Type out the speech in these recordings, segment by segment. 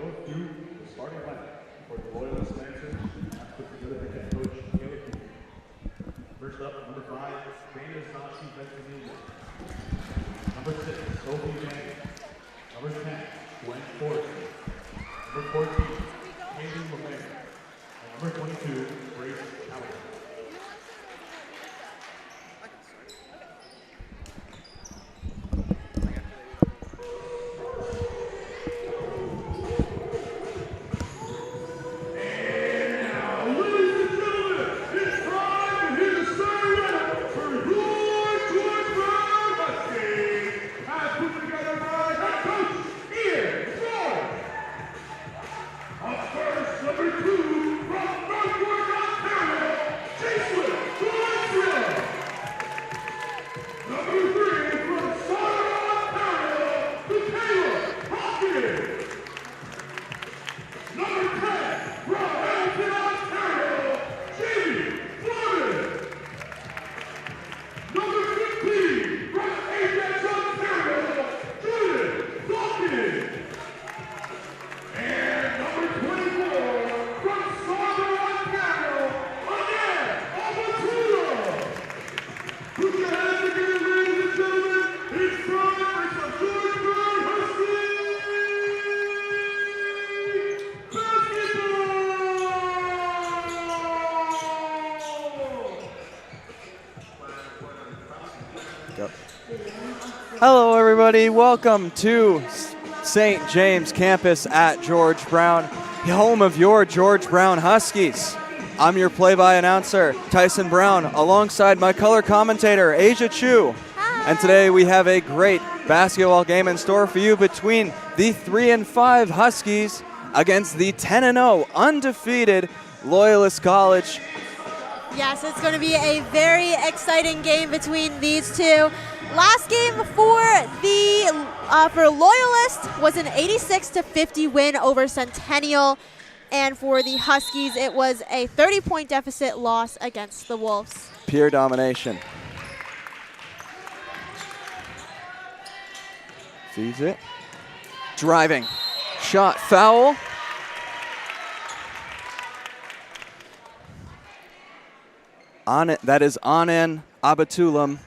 goes to the starting lineup for the Loyalist Dancers. That's put together by head coach Taylor Cooper. First up, number 5, Dana Sashi Ventimiglia. Number 6, Sophie Yang. Number 10, Gwen Forrester. Number 14, Hayden LeMay. And number 22, Grace Callaghan. Hello everybody, welcome to St. James campus at George Brown, home of your George Brown Huskies. I'm your play-by announcer, Tyson Brown, alongside my color commentator, Asia Chu. Hi. And today we have a great basketball game in store for you between the 3-5 Huskies against the 10-0 undefeated Loyalist College. Yes, it's going to be a very exciting game between these two. Last game for Loyalist was an 86-50 win over Centennial, and for the Huskies, it was a 30-point deficit loss against the Wolves. Pure domination. Feeds it. Driving. Shot foul. On it, that is Anan Abatulam.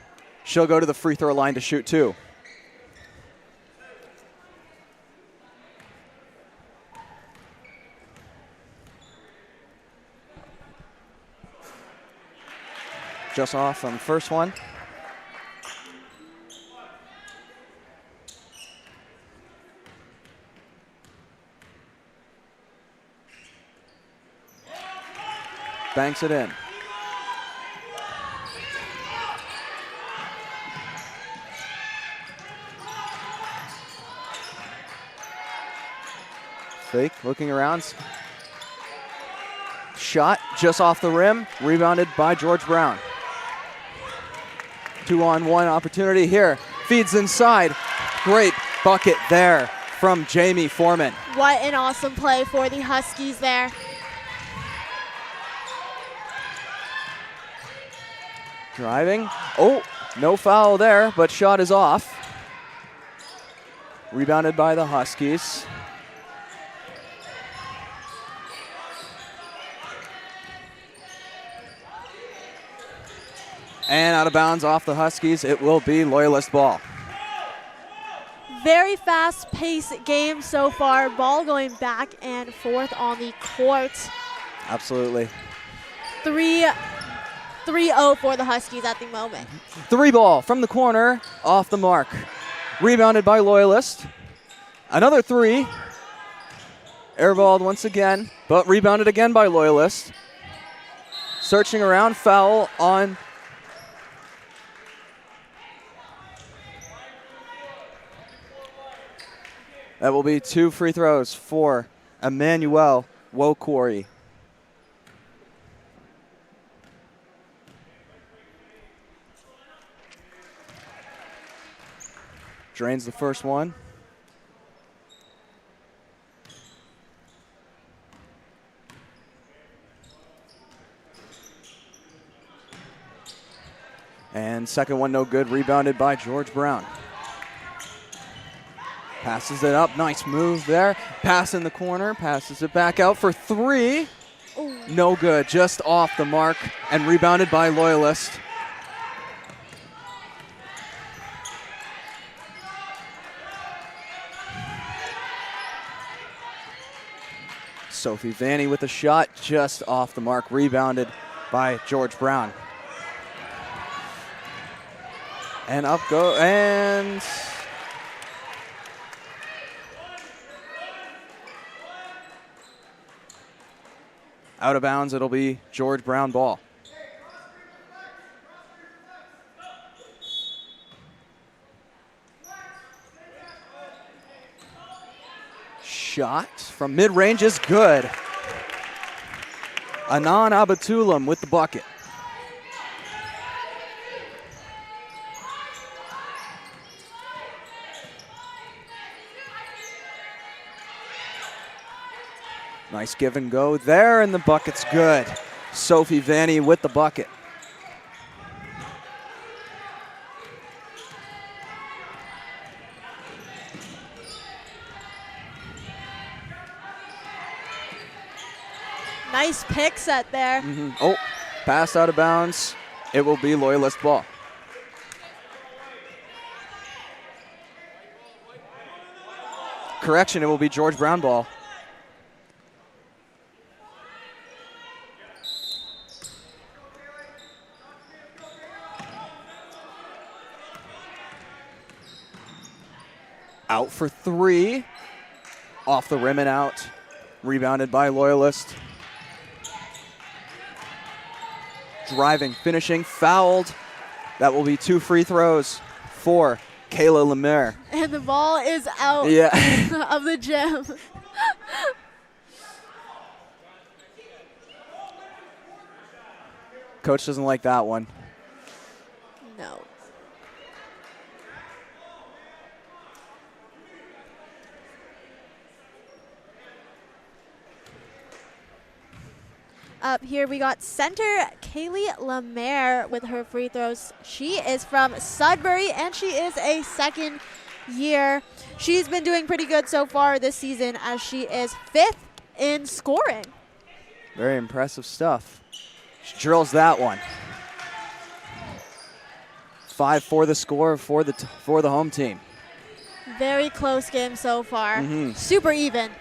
She'll go to the free throw line to shoot 2. Just off on the first one. Banks it in. Fake, looking around. Shot just off the rim, rebounded by George Brown. 2-on-1 opportunity here. Feeds inside. Great bucket there from Jamie Foreman. What an awesome play for the Huskies there. Driving. Oh, no foul there, but shot is off. Rebounded by the Huskies. And out of bounds off the Huskies, it will be Loyalist ball. Very fast-paced game so far. Ball going back and forth on the court. Absolutely. 3-0 for the Huskies at the moment. 3 ball from the corner, off the mark. Rebounded by Loyalist. Another 3. Airballed once again, but rebounded again by Loyalist. Searching around, foul on. That will be 2 free throws for Emmanuel Wokwari. Drains the first one. And second one no good, rebounded by George Brown. Passes it up. Nice move there. Pass in the corner. Passes it back out for three. Ooh. No good. Just off the mark and rebounded by Loyalist. Sophie Vanny with a shot just off the mark. Rebounded by George Brown. And up go, and out of bounds. It'll be George Brown ball. Shot from mid-range is good. Anan Abatulam with the bucket. Nice give and go there, and the bucket's good. Sophie Vanny with the bucket. Nice pick set there. Oh, pass out of bounds. It will be Loyalist ball. Correction, it will be George Brown ball. Out for three. Off the rim and out. Rebounded by Loyalist. Driving, finishing, fouled. That will be 2 free throws for Kayla Lemaire. And the ball is out of the gym. Coach doesn't like that one. No. Up here we got center Kaylee Lemaire with her free throws. She is from Sudbury and she is a second year. She's been doing pretty good so far this season as she is 5th in scoring. Very impressive stuff. She drills that one. 5 for the score for the home team. Very close game so far. Super even.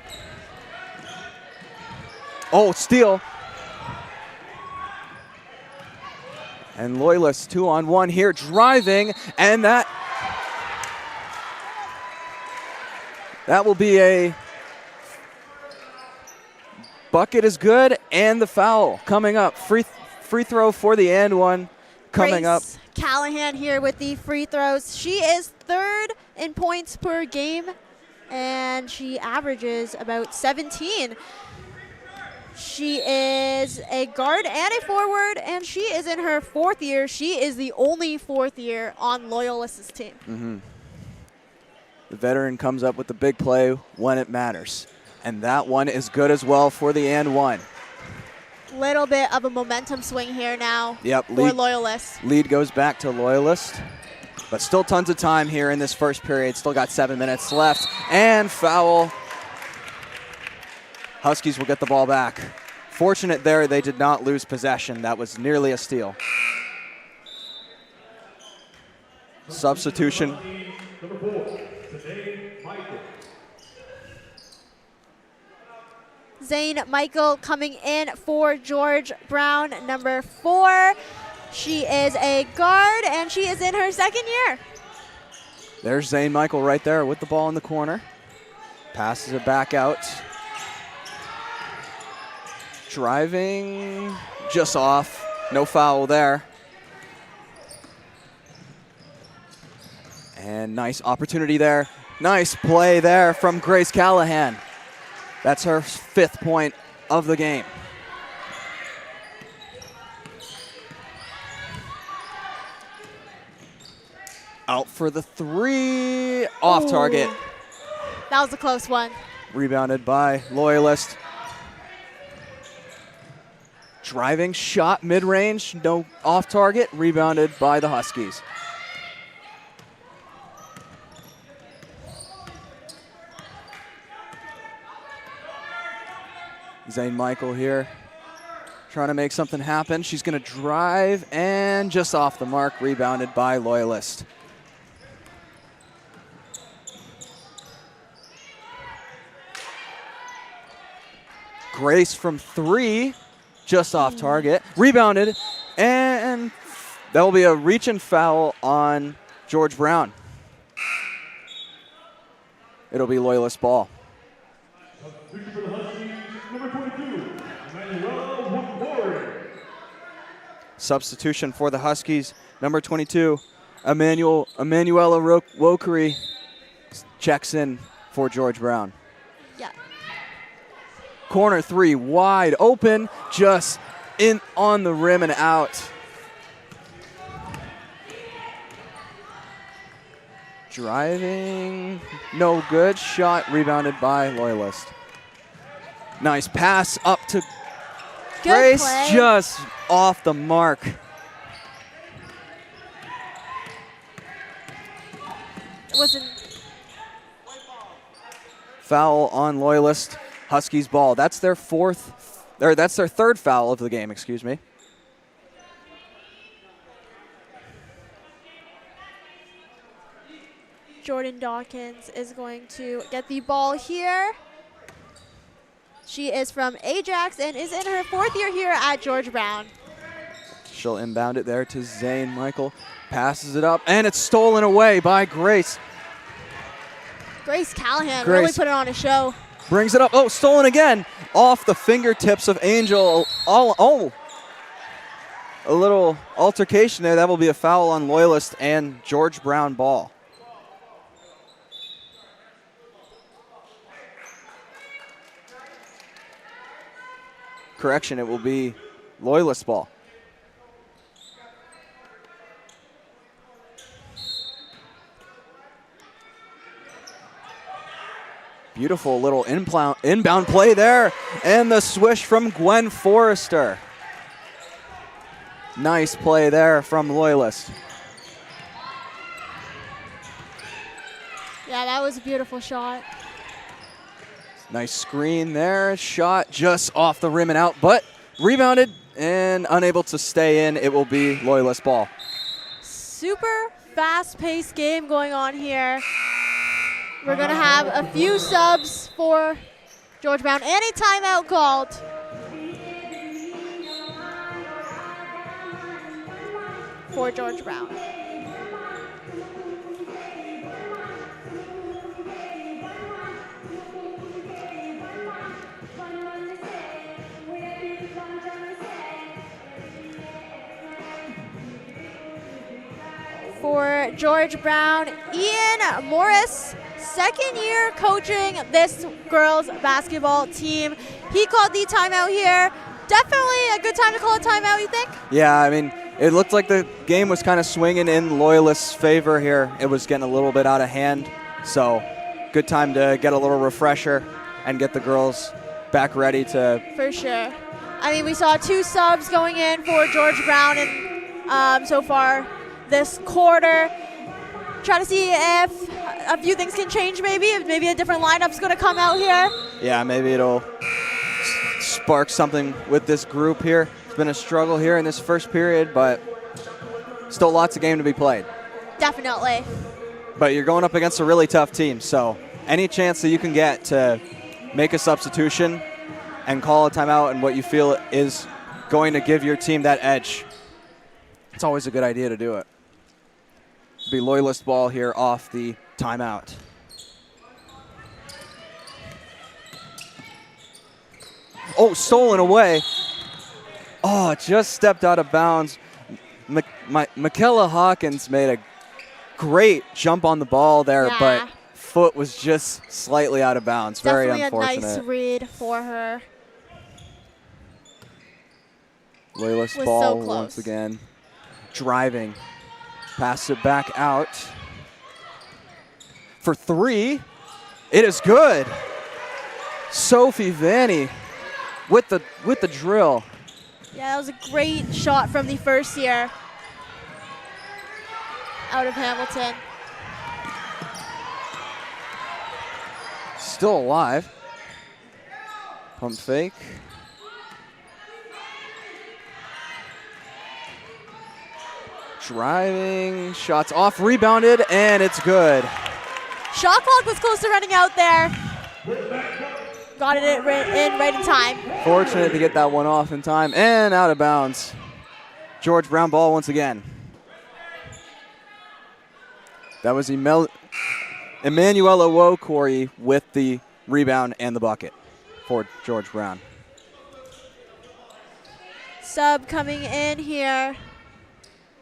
Oh, steal. And Loyalist 2-on-1 here, driving, and that will be a bucket is good, and the foul coming up. Free throw for the and one coming up. Callahan here with the free throws. She is 3rd in points per game, and she averages about 17. She is a guard and a forward, and she is in her 4th year. She is the only 4th year on Loyalist's team. The veteran comes up with the big play when it matters. And that one is good as well for the and one. Little bit of a momentum swing here now for Loyalist. Lead goes back to Loyalist. But still tons of time here in this first period. Still got 7 minutes left. And foul. Huskies will get the ball back. Fortunate there, they did not lose possession. That was nearly a steal. Substitution. Number 4, Zane Michael. Zane Michael coming in for George Brown, number 4. She is a guard, and she is in her 2nd year. There's Zane Michael right there with the ball in the corner. Passes it back out. Driving just off. No foul there. And nice opportunity there. Nice play there from Grace Callahan. That's her 5th point of the game. Out for the 3. Off target. That was a close one. Rebounded by Loyalist. Driving shot mid-range, no off target, rebounded by the Huskies. Zane Michael here, trying to make something happen. She's going to drive and just off the mark, rebounded by Loyalist. Grace from 3, just off target, rebounded, and that will be a reach and foul on George Brown. It'll be Loyalist ball. Substitution for the Huskies, number 22, Emanuela Wokeri checks in for George Brown. Yeah. Corner 3, wide open, just in on the rim and out. Driving, no good. Shot rebounded by Loyalist. Nice pass up to Good Grace, play. just off the mark. It wasn't. Foul on Loyalist. Huskies ball. That's their third foul of the game, excuse me. Jordan Dawkins is going to get the ball here. She is from Ajax and is in her 4th year here at George Brown. She'll inbound it there to Zane Michael. Passes it up, and it's stolen away by Grace. Grace Callahan really put it on a show. Brings it up. Oh, stolen again. Off the fingertips of Angel. A little altercation there. That will be a foul on Loyalist and George Brown ball. Correction, it will be Loyalist ball. Beautiful little inbound play there, and the swish from Gwen Forrester. Nice play there from Loyalist. Yeah, that was a beautiful shot. Nice screen there, shot just off the rim and out, but rebounded and unable to stay in. It will be Loyalist ball. Super fast-paced game going on here. We're going to have a few subs for George Brown and a timeout called. For George Brown. For George Brown, Ian Morris, 2nd year coaching this girls basketball team. He called the timeout here. Definitely a good time to call a timeout, you think? Yeah, I mean, it looked like the game was kind of swinging in Loyalist's favor here. It was getting a little bit out of hand, so good time to get a little refresher and get the girls back ready to... For sure. I mean, we saw 2 subs going in for George Brown and so far this quarter. Try to see if a few things can change maybe. If maybe a different lineup's going to come out here. Yeah, maybe it'll spark something with this group here. It's been a struggle here in this first period, but still lots of game to be played. Definitely. But you're going up against a really tough team, so any chance that you can get to make a substitution and call a timeout and what you feel is going to give your team that edge, it's always a good idea to do it. Be Loyalist ball here off the timeout. Oh, stolen away. Oh, just stepped out of bounds. Michaela Hawkins made a great jump on the ball there, but foot was just slightly out of bounds. Very unfortunate. Definitely a nice read for her. Loyalist ball once again. Driving. Pass it back out. For 3. It is good. Sophie Vanny with the drill. Yeah, that was a great shot from the 1st year out of Hamilton. Still alive. Pump fake. Driving, shots off, rebounded, and it's good. Shot clock was close to running out there. Got it in right in time. Fortunate to get that one off in time and out of bounds. George Brown ball once again. That was Emanuela Wokori with the rebound and the bucket for George Brown. Sub coming in here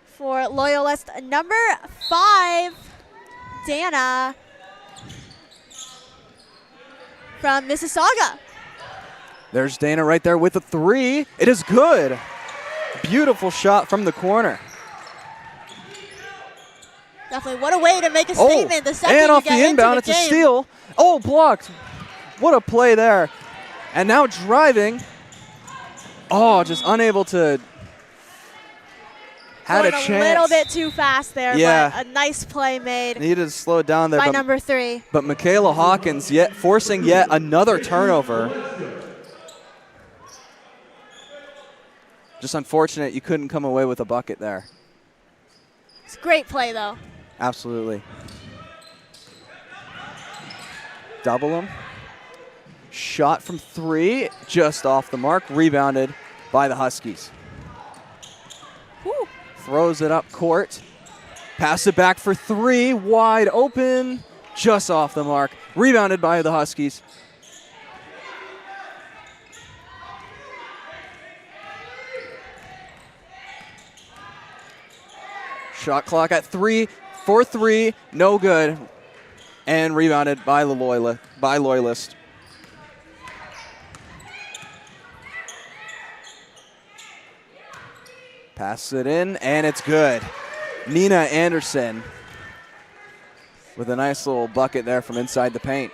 for Loyalist, number 5, Dana from Mississauga. There's Dana right there with the 3. It is good. Beautiful shot from the corner. Definitely, what a way to make a statement. The second and off you get the inbound, into the it's game. a steal. Oh, blocked. What a play there. And now driving. Oh, just unable to. Had Going a chance. a little bit too fast there, Yeah. but a nice play made Needed to slow it down there. by but, number 3. but Michaela Hawkins forcing yet another turnover. Just unfortunate you couldn't come away with a bucket there. It's a great play, though. Absolutely. Double him. Shot from 3, just off the mark. Rebounded by the Huskies. Whew. Throws it up court. Pass it back for 3. Wide open. Just off the mark. Rebounded by the Huskies. Shot clock at 3. For 3. No good. And rebounded by the Loyalist. Pass it in, and it's good. Nina Anderson with a nice little bucket there from inside the paint.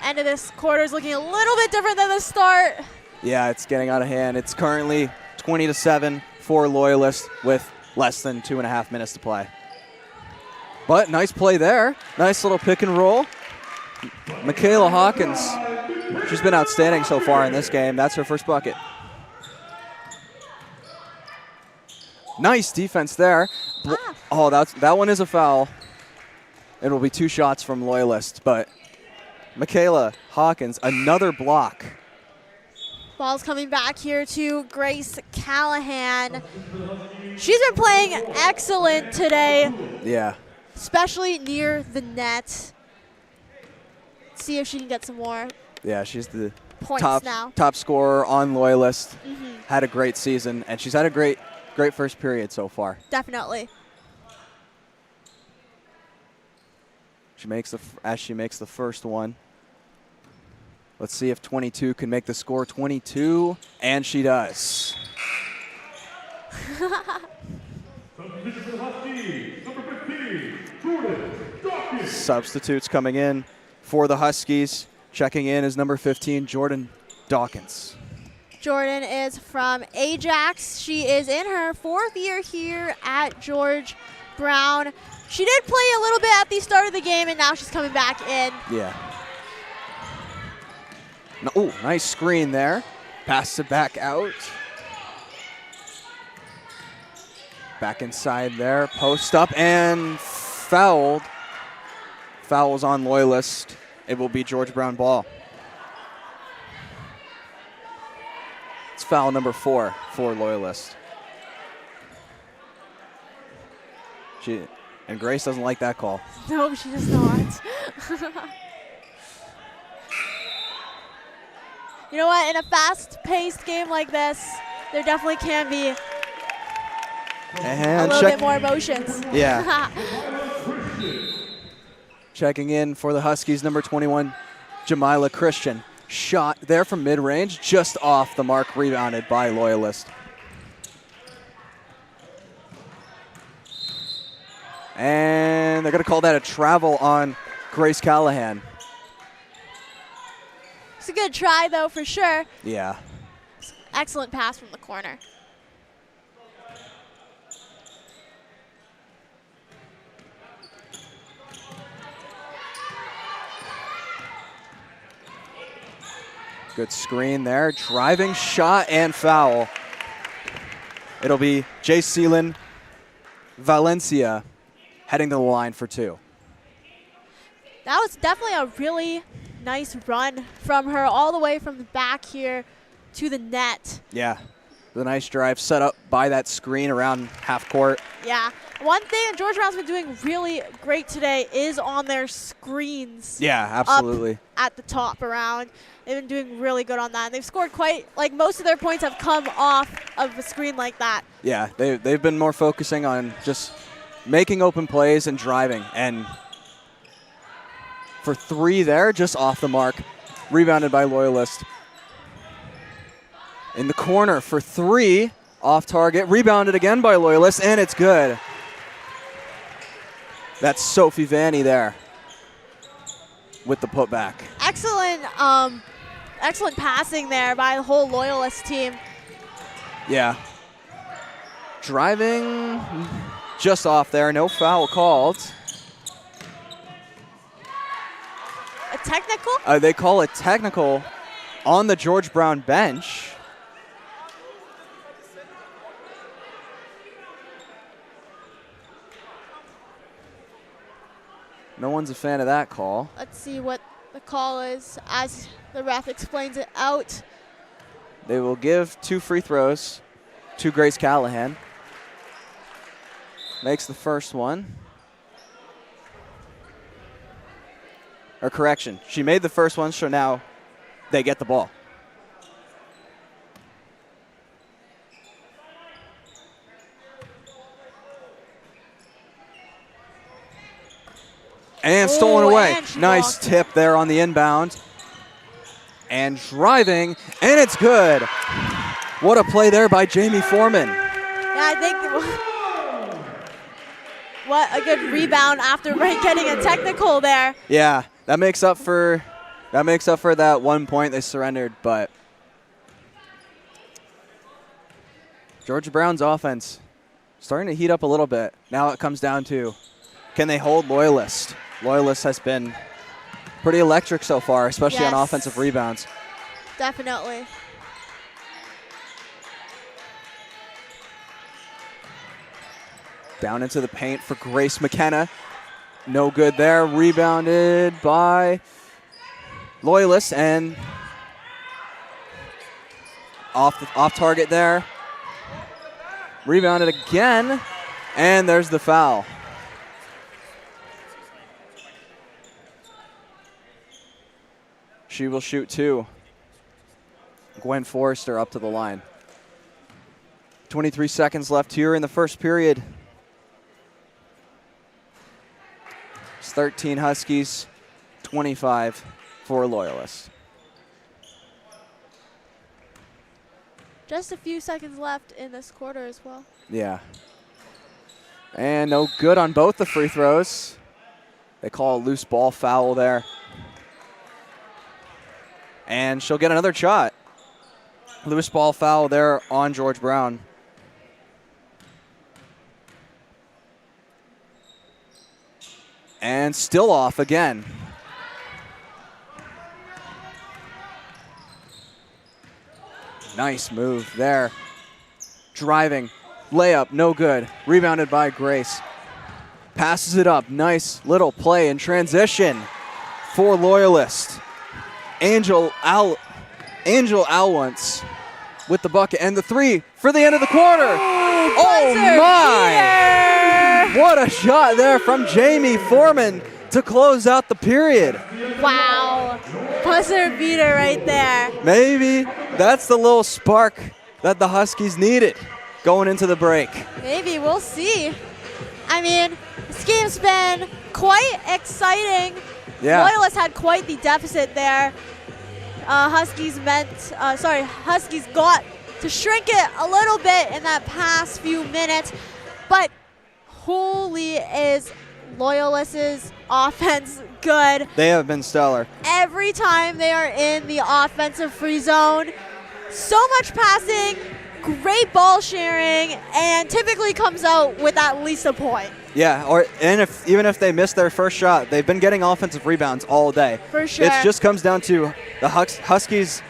End of this quarter is looking a little bit different than the start. Yeah, it's getting out of hand. It's currently 20-7 for Loyalist with less than 2.5 minutes to play. But nice play there. Nice little pick and roll. Michaela Hawkins, she's been outstanding so far in this game. That's her first bucket. Nice defense there. Oh, that one is a foul. It will be 2 shots from Loyalist, but Michaela Hawkins, another block. Ball's coming back here to Grace Callahan. She's been playing excellent today, Yeah. especially near the net. See if she can get some more Yeah, she's the points now. top scorer on Loyalist. Had a great season, and she's had a great first period so far. Definitely. She makes the first one. Let's see if 22 can make the score 22, and she does. Substitutes coming in for the Huskies. Checking in is number 15, Jordan Dawkins. Jordan is from Ajax. She is in her 4th year here at George Brown. She did play a little bit at the start of the game, and now she's coming back in. Yeah. Oh, nice screen there. Pass it back out. Back inside there. Post up and fouled. Fouls on Loyalist. It will be George Brown ball. It's foul number 4 for Loyalist. And Grace doesn't like that call. No, she does not. You know what? In a fast-paced game like this, there definitely can be a little bit more emotions. Yeah. Checking in for the Huskies, number 21, Jamila Christian. Shot there from mid-range, just off the mark, rebounded by Loyalist. And they're going to call that a travel on Grace Callahan. It's a good try, though, for sure. Yeah. Excellent pass from the corner. Good screen there. Driving shot and foul. It'll be Jayceline Valencia heading to the line for 2. That was definitely a really nice run from her all the way from the back here to the net. Yeah, the nice drive set up by that screen around half court. Yeah. One thing that George Brown's been doing really great today is on their screens. Yeah, absolutely. Up at the top around. They've been doing really good on that. And they've scored quite, like most of their points have come off of a screen like that. Yeah, they've been more focusing on just making open plays and driving. And for 3 there, just off the mark. Rebounded by Loyalist. In the corner for 3, off target. Rebounded again by Loyalist, and it's good. That's Sophie Vanny there with the putback. Excellent passing there by the whole Loyalist team. Yeah. Driving just off there, no foul called. A technical? They call a technical on the George Brown bench. No one's a fan of that call. Let's see what the call is as the ref explains it out. They will give 2 free throws to Grace Callahan. Makes the first one. Or correction, she made the first one, so now they get the ball. And stolen away. Nice tip there on the inbound. And driving, and it's good. What a play there by Jamie Foreman. Yeah, I think what a good rebound after getting a technical there. Yeah, that makes up for that 1 point they surrendered, but Georgia Brown's offense starting to heat up a little bit. Now it comes down to, can they hold Loyalist? Loyalist has been pretty electric so far, especially on offensive rebounds. Definitely. Down into the paint for Grace McKenna. No good there. Rebounded by Loyalist and off target there. Rebounded again, and there's the foul. She will shoot 2. Gwen Forrester up to the line. 23 seconds left here in the first period. It's 13 Huskies, 25 for Loyalists. Just a few seconds left in this quarter as well. Yeah. And no good on both the free throws. They call a loose ball foul there. And she'll get another shot. Loose ball foul there on George Brown. And still off again. Nice move there. Driving. Layup, no good. Rebounded by Grace. Passes it up. Nice little play in transition for Loyalist. Angel Alwance with the bucket and the 3 for the end of the quarter. Oh my! Beater. What a shot there from Jamie Foreman to close out the period. Wow. Buzzer beater right there. Maybe that's the little spark that the Huskies needed going into the break. Maybe, we'll see. I mean, this game's been quite exciting. Yeah. Loyalist had quite the deficit there. Huskies got to shrink it a little bit in that past few minutes, but holy is Loyalist's offense good. They have been stellar. Every time they are in the offensive free zone, so much passing, great ball sharing, and typically comes out with at least a point. Yeah, even if they miss their first shot, they've been getting offensive rebounds all day. For sure. It just comes down to the Huskies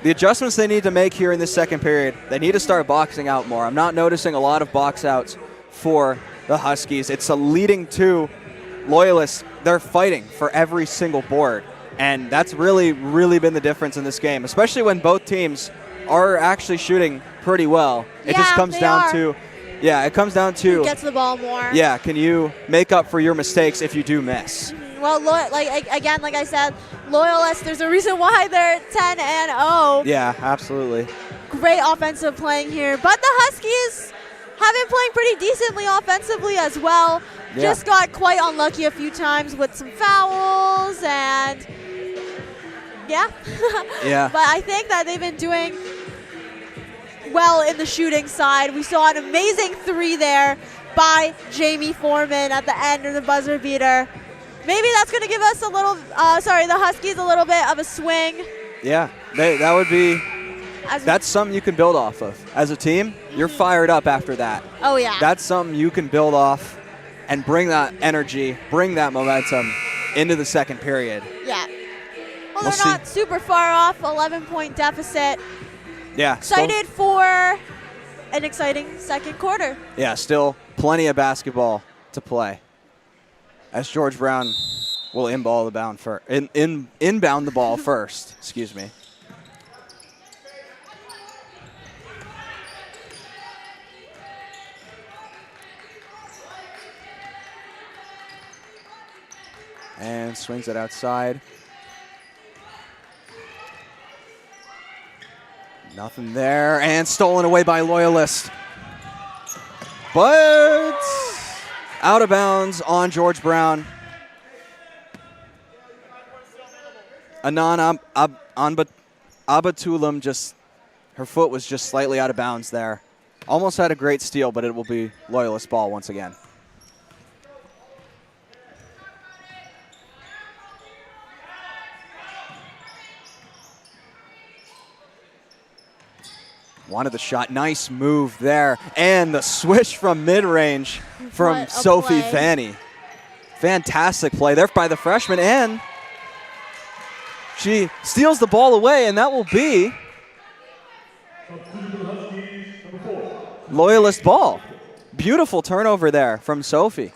The adjustments they need to make here in this second period, they need to start boxing out more. I'm not noticing a lot of box outs for the Huskies. It's a leading to Loyalists. They're fighting for every single board. And that's really, really been the difference in this game, especially when both teams are actually shooting pretty well. It just comes down to, it comes down to who gets the ball more. Yeah, can you make up for your mistakes if you do miss? Well, like I said, Loyalists, there's a reason why they're 10-0. Yeah, absolutely. Great offensive playing here. But the Huskies have been playing pretty decently offensively as well. Yeah. Just got quite unlucky a few times with some fouls and yeah. But I think that they've been doing well in the shooting side. We saw an amazing 3 there by Jamie Foreman at the end of the buzzer beater. Maybe that's going to give us the Huskies a little bit of a swing. Yeah, that would be, that's something you can build off of. As a team, you're fired up after that. Oh, yeah. That's something you can build off and bring that energy, bring that momentum into the second period. Yeah. Well, they're not super far off, 11-point deficit. Yeah. Excited for an exciting second quarter. Yeah, still plenty of basketball to play. As George Brown will inbound the ball first. Excuse me. And swings it outside. Nothing there, and stolen away by Loyalist. But out of bounds on George Brown. Anan Abatulam her foot was just slightly out of bounds there. Almost had a great steal, but it will be Loyalist ball once again. Wanted the shot. Nice move there. And the switch from mid-range from Sophie Vanny. Fantastic play there by the freshman. And she steals the ball away, and that will be Loyalist ball. Beautiful turnover there from Sophie.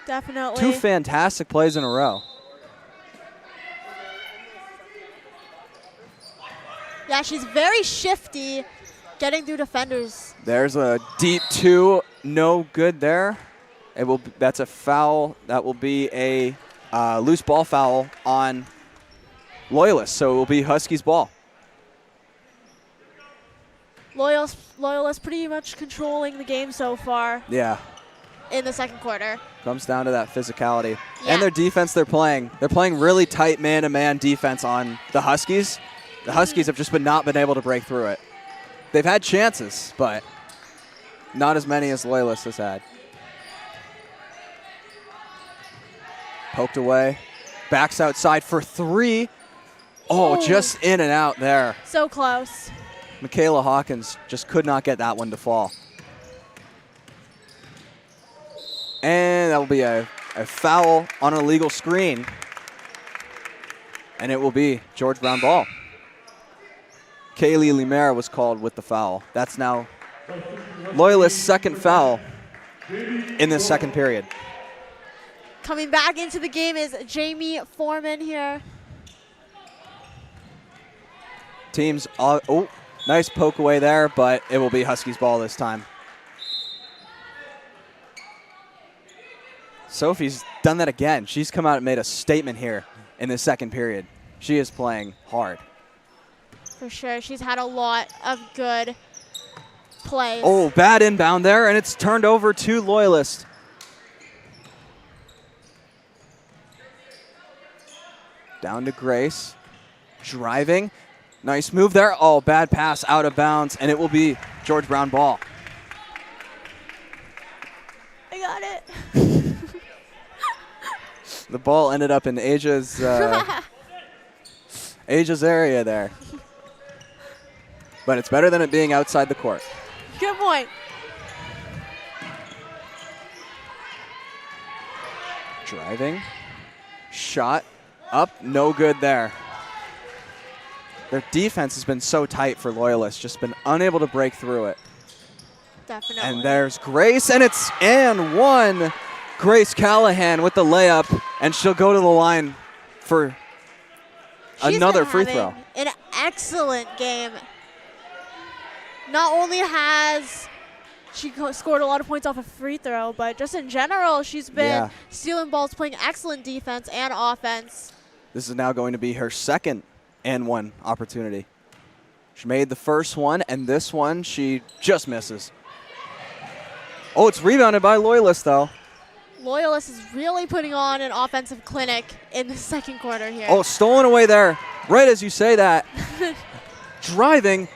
Definitely. 2 fantastic plays in a row. Yeah, she's very shifty, getting through defenders. There's a deep 2, no good there. That's a foul. That will be a loose ball foul on Loyalist, so it will be Huskies ball. Loyalist pretty much controlling the game so far. Yeah. In the second quarter. Comes down to that physicality. Yeah. And their defense they're playing. They're playing really tight man-to-man defense on the Huskies. The Huskies have just not been able to break through it. They've had chances, but not as many as Loyalist has had. Poked away. Backs outside for 3. Oh, just in and out there. So close. Michaela Hawkins just could not get that one to fall. And that will be a foul on an illegal screen. And it will be George Brown ball. Kaylee Limera was called with the foul. That's now Loyalist's second foul in this second period. Coming back into the game is Jamie Foreman here. Teams, nice poke away there, but it will be Huskies ball this time. Sophie's done that again. She's come out and made a statement here in the second period. She is playing hard. For sure. She's had a lot of good plays. Oh, bad inbound there, and it's turned over to Loyalist. Down to Grace. Driving. Nice move there. Oh, bad pass out of bounds, and it will be George Brown ball. I got it. The ball ended up in Asia's area there. But it's better than it being outside the court. Good point. Driving. Shot up. No good there. Their defense has been so tight for Loyalist, just been unable to break through it. Definitely. And there's Grace, and it's and one. Grace Callahan with the layup, and she'll go to the line for another free throw. An excellent game. Not only has she scored a lot of points off a free throw, but just in general, she's been stealing balls, playing excellent defense and offense. This is now going to be her second and one opportunity. She made the first one, and this one she just misses. Oh, it's rebounded by Loyalist, though. Loyalist is really putting on an offensive clinic in the second quarter here. Oh, stolen away there. Right as you say that. Driving.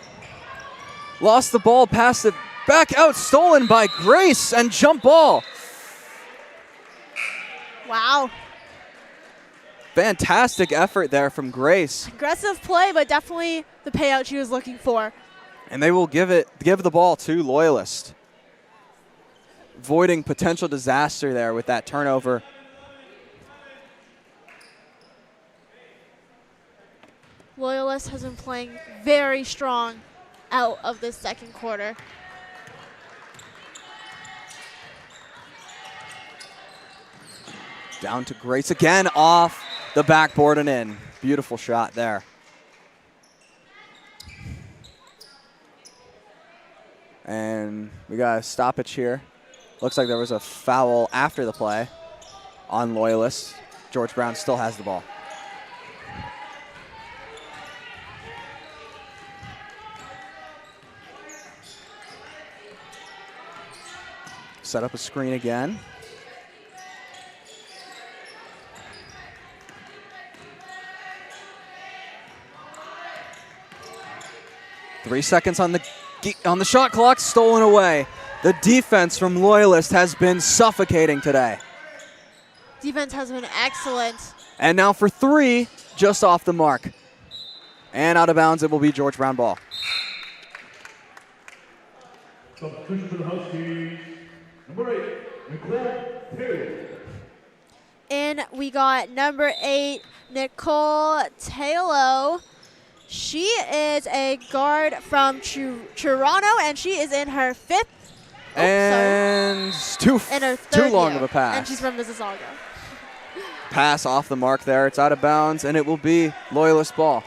Lost the ball, passed it back out, stolen by Grace, and jump ball. Wow. Fantastic effort there from Grace. Aggressive play, but definitely the payout she was looking for. And they will give the ball to Loyalist. Avoiding potential disaster there with that turnover. Loyalist has been playing very strong out of this second quarter. Down to Grace again, off the backboard and in. Beautiful shot there. And we got a stoppage here. Looks like there was a foul after the play on Loyalist. George Brown still has the ball. Set up a screen again. Three seconds on the shot clock, stolen away. The defense from Loyalist has been suffocating today. Defense has been excellent. And now for three, just off the mark. And out of bounds, it will be George Brown ball. Substitution for the Huskies, number 8, Nicole Taylor. And we got number 8, Nicole Taylor. She is a guard from Toronto, and she is in her fifth. And too long of a pass. And she's from Mississauga. Pass off the mark there. It's out of bounds, and it will be Loyalist ball.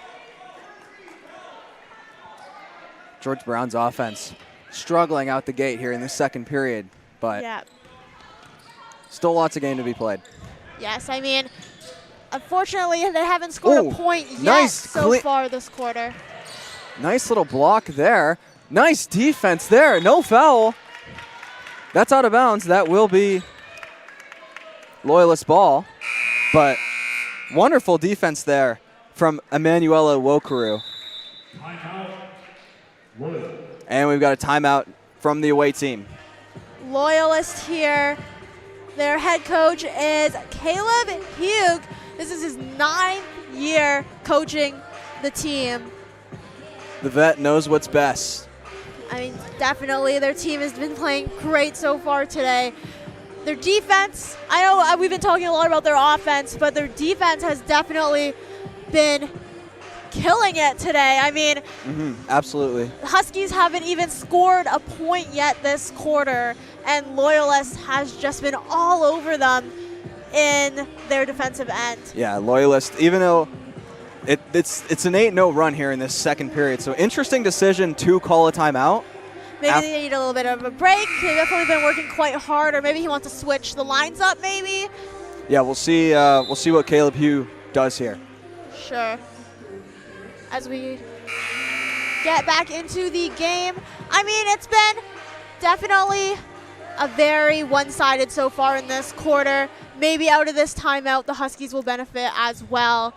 George Brown's offense struggling out the gate here in the second period, but still lots of game to be played. Yes, I mean, unfortunately, they haven't scored a point yet so far this quarter. Nice little block there. Nice defense there. No foul. That's out of bounds. That will be Loyalist ball. But wonderful defense there from Emanuela Wokaru. And we've got a timeout from the away team. Loyalist here. Their head coach is Caleb Hugh. This is his 9th year coaching the team. The vet knows what's best. I mean, definitely their team has been playing great so far today. Their defense, I know we've been talking a lot about their offense, but their defense has definitely been killing it today. I mean, absolutely. The Huskies haven't even scored a point yet this quarter, and Loyalist has just been all over them in their defensive end. Yeah, Loyalist, even though it's an 8-0 run here in this second period, so interesting decision to call a timeout. Maybe they need a little bit of a break. They've definitely been working quite hard, or maybe he wants to switch the lines up, maybe. Yeah, we'll see what Caleb Hugh does here. Sure. As we get back into the game, I mean, it's been definitely a very one-sided so far in this quarter. Maybe out of this timeout, the Huskies will benefit as well,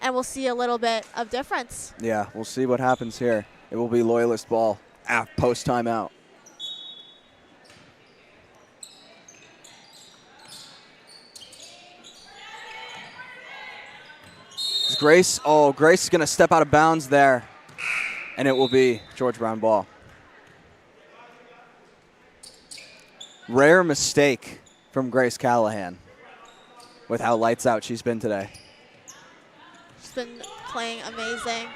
and we'll see a little bit of difference. Yeah, we'll see what happens here. It will be Loyalist ball post-timeout. Grace, Grace is going to step out of bounds there, and it will be George Brown ball. Rare mistake from Grace Callahan with how lights out she's been today. She's been playing amazing.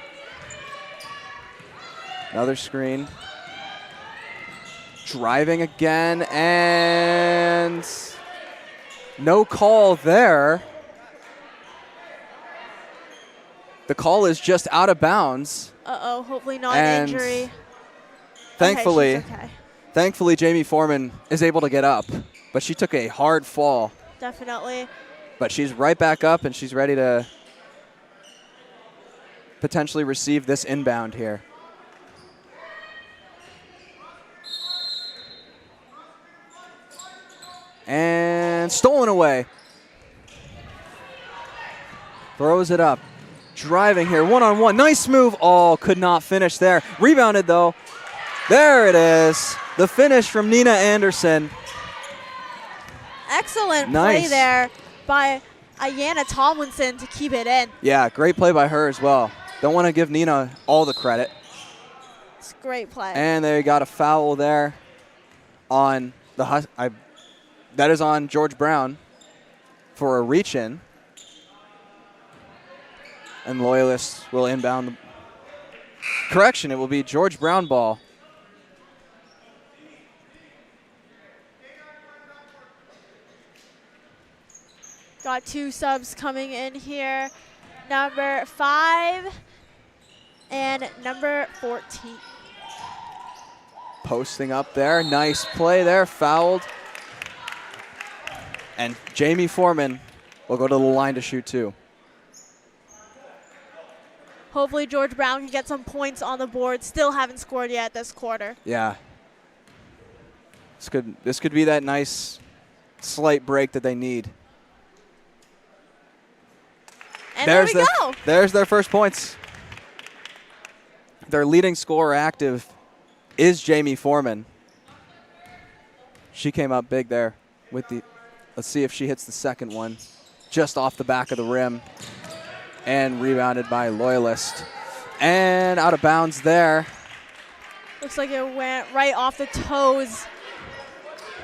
Another screen. Driving again, and no call there. The call is just out of bounds. Uh-oh, hopefully not an injury. Thankfully, okay, she's okay. Thankfully, Jamie Foreman is able to get up, but she took a hard fall. Definitely. But she's right back up, and she's ready to potentially receive this inbound here. And stolen away. Throws it up. Driving here, one-on-one. Nice move. Oh, could not finish there. Rebounded, though. There it is. The finish from Nina Anderson. Excellent play there by Ayanna Tomlinson to keep it in. Yeah, great play by her as well. Don't want to give Nina all the credit. It's a great play. And they got a foul there on the that is on George Brown for a reach-in. And Loyalist will inbound. Correction, it will be George Brown ball. Got 2 subs coming in here. Number 5 and number 14. Posting up there. Nice play there. Fouled. And Jamie Foreman will go to the line to shoot 2. Hopefully George Brown can get some points on the board. Still haven't scored yet this quarter. Yeah. This could be that nice slight break that they need. And there we go. There's their first points. Their leading scorer active is Jamie Foreman. She came up big there with the, let's see if she hits the second one. Just off the back of the rim. And rebounded by Loyalist. And out of bounds there. Looks like it went right off the toes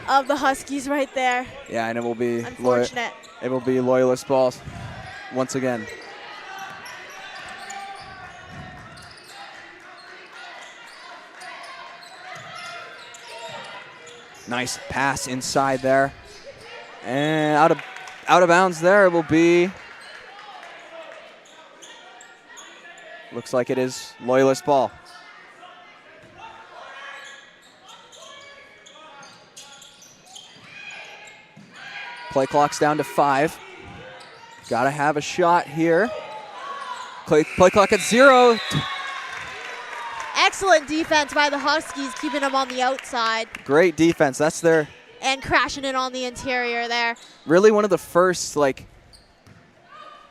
of the Huskies right there. Yeah, and it will be unfortunate. It will be Loyalist balls once again. Nice pass inside there. And out of bounds there, it will be, looks like it is Loyalist ball. Play clock's down to 5. Got to have a shot here. Play clock at 0. Excellent defense by the Huskies, keeping them on the outside. Great defense. That's their... And crashing it on the interior there. Really one of the first,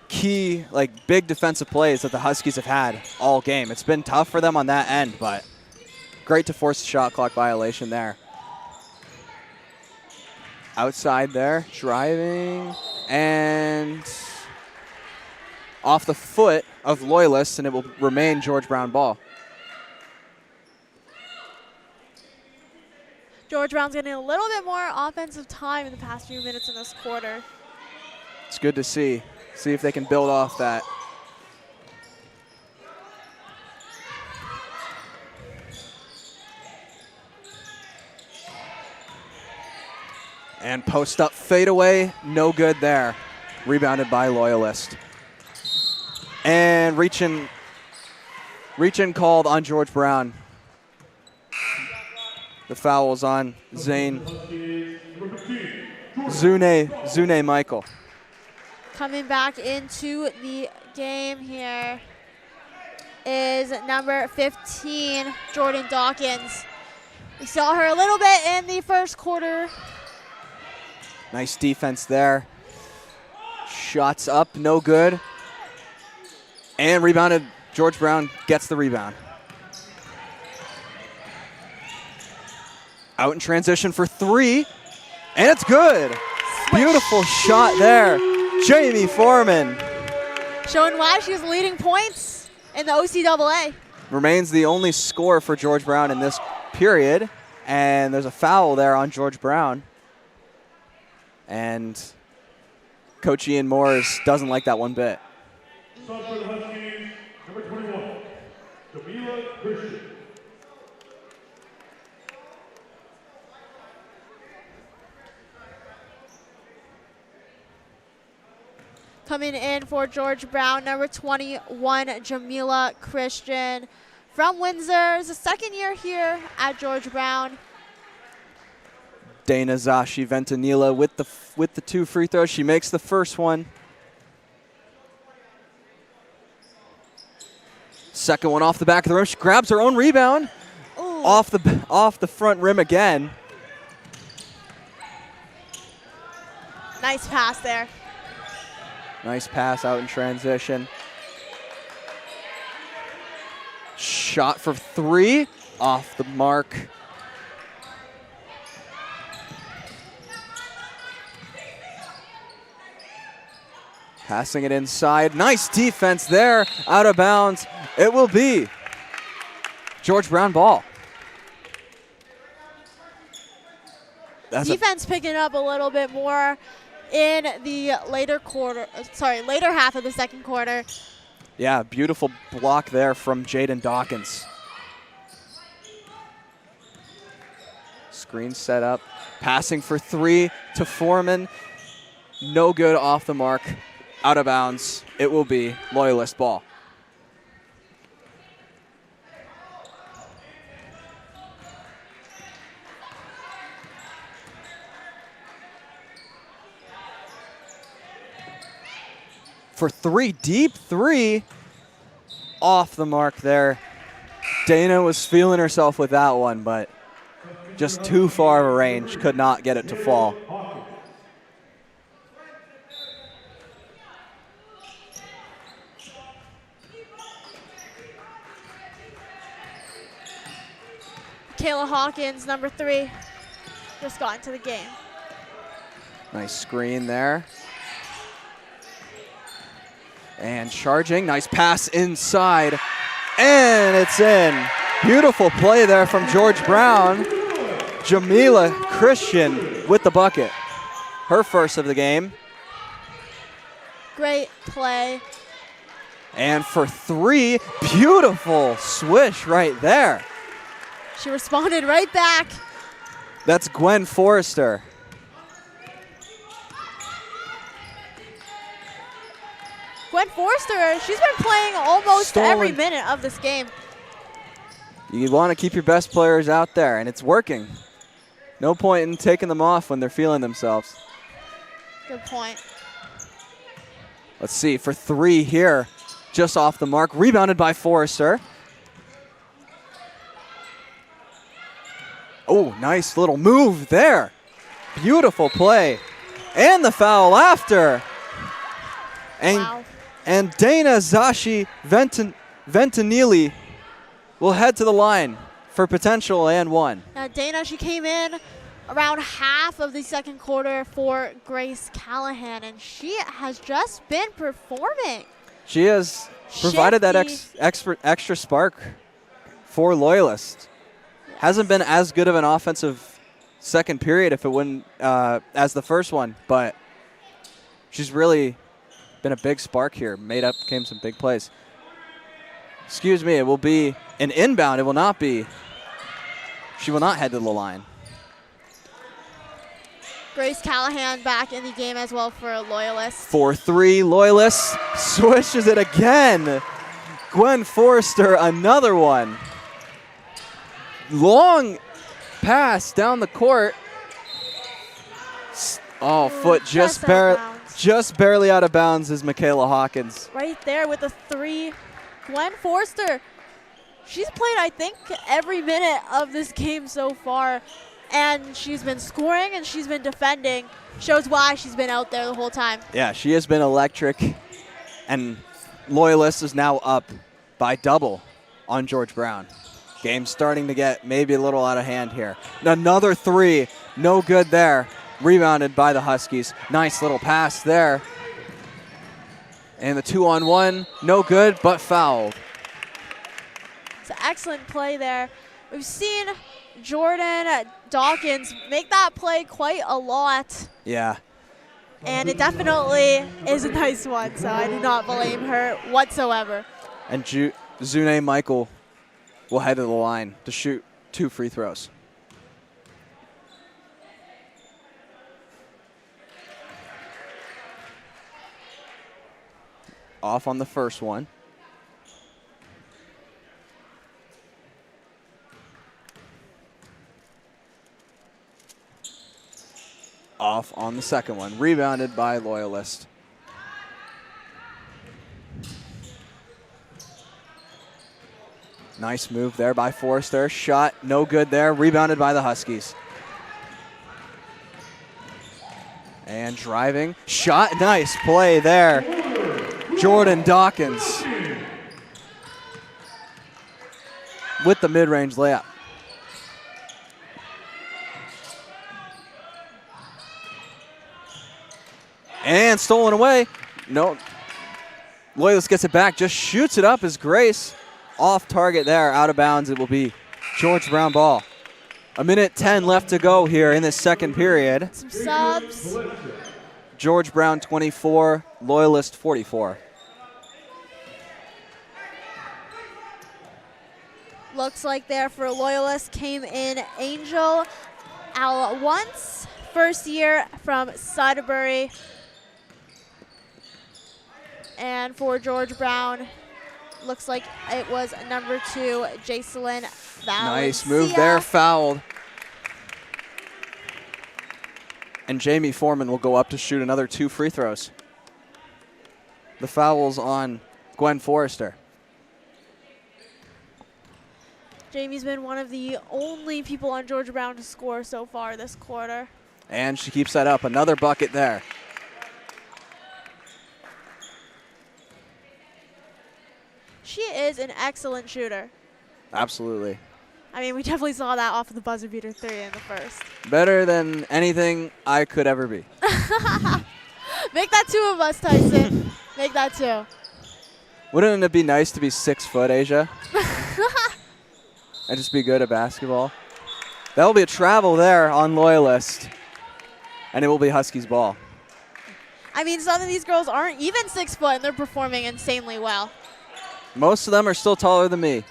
key, big defensive plays that the Huskies have had all game. It's been tough for them on that end, but great to force a shot clock violation there. Outside there, driving, and off the foot of Loyalists, and it will remain George Brown ball. George Brown's getting a little bit more offensive time in the past few minutes in this quarter. It's good to see. See if they can build off that. And post up fadeaway, no good there. Rebounded by Loyalist. And reach in called on George Brown. The foul is on Zune Michael. Coming back into the game here is number 15, Jordan Dawkins. We saw her a little bit in the first quarter. Nice defense there. Shots up, no good. And rebounded. George Brown gets the rebound. Out in transition for 3. And it's good. Beautiful shot there. Jamie Foreman. Showing why she's leading points in the OCAA. Remains the only scorer for George Brown in this period. And there's a foul there on George Brown. And Coach Ian Moores doesn't like that one bit. Sub for the Huskies, number 21, Jamila Christian. Coming in for George Brown, number 21, Jamila Christian from Windsor. It's the second year here at George Brown. Dana Zashi Ventanila with the 2 free throws. She makes the first one. Second one off the back of the rim. She grabs her own rebound. Ooh. Off the front rim again. Nice pass there. Nice pass out in transition. Shot for 3, off the mark. Passing it inside. Nice defense there, out of bounds. It will be George Brown ball. Defense picking up a little bit more in the later half of the second quarter. Yeah, beautiful block there from Jaden Dawkins. Screen set up. Passing for 3 to Foreman. No good, off the mark. Out of bounds. It will be Loyalist ball. For 3, deep 3, off the mark there. Dana was feeling herself with that one, but just too far of a range, could not get it to fall. Kayla Hawkins, number 3, just got into the game. Nice screen there. And charging, nice pass inside, and it's in. Beautiful play there from George Brown. Jamila Christian with the bucket. Her first of the game. Great play. And for 3, beautiful swish right there. She responded right back. That's Gwen Forrester. Gwen Forrester, she's been playing almost every minute of this game. You want to keep your best players out there, and it's working. No point in taking them off when they're feeling themselves. Good point. Let's see, for 3 here, just off the mark. Rebounded by Forrester. Oh, nice little move there. Beautiful play. And the foul after. And, wow. And Dana Zashi Ventanili will head to the line for potential and 1. Dana, she came in around half of the second quarter for Grace Callahan, and she has just been performing. She has provided that extra spark for Loyalist. Yes. Hasn't been as good of an offensive second period if it wouldn't as the first one, but she's really been a big spark here. Came some big plays. Excuse me, it will be an inbound. It will not be. She will not head to the line. Grace Callahan back in the game as well for Loyalist. 4-3, Loyalist swishes it again. Gwen Forrester, another one. Long pass down the court. Oh, foot just barely out of bounds is Michaela Hawkins. Right there with the 3. Gwen Forrester, she's played, I think, every minute of this game so far. And she's been scoring and she's been defending. Shows why she's been out there the whole time. Yeah, she has been electric. And Loyalist is now up by double on George Brown. Game's starting to get maybe a little out of hand here. Another 3, no good there. Rebounded by the Huskies. Nice little pass there. And the 2-on-1, no good, but fouled. It's an excellent play there. We've seen Jordan Dawkins make that play quite a lot. Yeah. And it definitely is a nice one, so I do not blame her whatsoever. And Zune Michael will head to the line to shoot 2 free throws. Off on the first one. Off on the second one. Rebounded by Loyalist. Nice move there by Forrester. Shot no good there. Rebounded by the Huskies. And driving. Shot. Nice play there. Jordan Dawkins with the mid-range layup. And stolen away. No. Loyalist gets it back. Just shoots it up as Grace. Off target there. Out of bounds. It will be George Brown ball. 1:10 left to go here in this second period. Some subs. George Brown 24, Loyalist 44. Looks like there for Loyalist came in Angel Al-Once, first year from Sudbury. And for George Brown, looks like it was number 2, Jacelyn Valencia. Nice move there, fouled. And Jamie Foreman will go up to shoot another 2 free throws. The foul's on Gwen Forrester. Jamie's been one of the only people on George Brown to score so far this quarter. And she keeps that up. Another bucket there. She is an excellent shooter. Absolutely. I mean, we definitely saw that off of the buzzer beater 3 in the first. Better than anything I could ever be. Make that 2 of us, Tyson. Make that 2. Wouldn't it be nice to be 6 foot, Asia? And just be good at basketball? That will be a travel there on Loyalist. And it will be Huskies ball. I mean, some of these girls aren't even 6 foot, and they're performing insanely well. Most of them are still taller than me.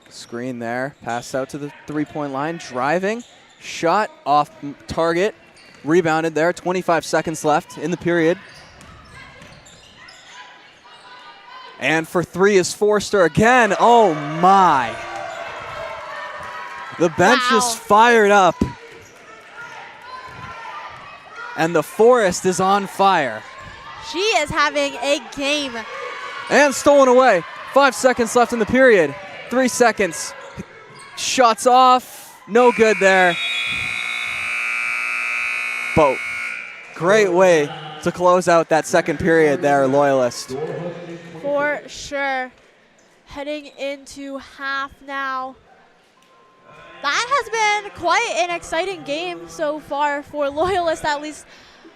Screen there, pass out to the three-point line, driving, shot off target, rebounded there, 25 seconds left in the period. And for 3 is Forrester again. Oh my. The bench is fired up. And the Forest is on fire. She is having a game. And stolen away. 5 seconds left in the period. 3 seconds. Shots off. No good there. But great way to close out that second period there, Loyalist. For sure. Heading into half now. That has been quite an exciting game so far for Loyalist, at least.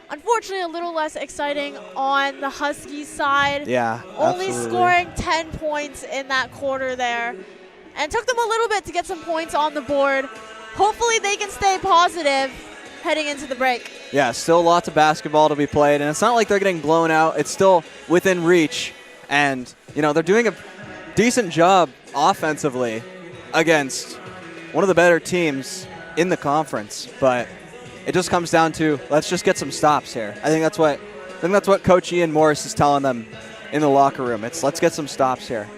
Unfortunately, a little less exciting on the Huskies side. Yeah, Only absolutely. scoring 10 points in that quarter there. And took them a little bit to get some points on the board. Hopefully they can stay positive heading into the break. Yeah, still lots of basketball to be played, and it's not like they're getting blown out. It's still within reach, and they're doing a decent job offensively against one of the better teams in the conference. But it just comes down to, let's just get some stops here. I think that's what Coach Ian Morris is telling them in the locker room. It's let's get some stops here.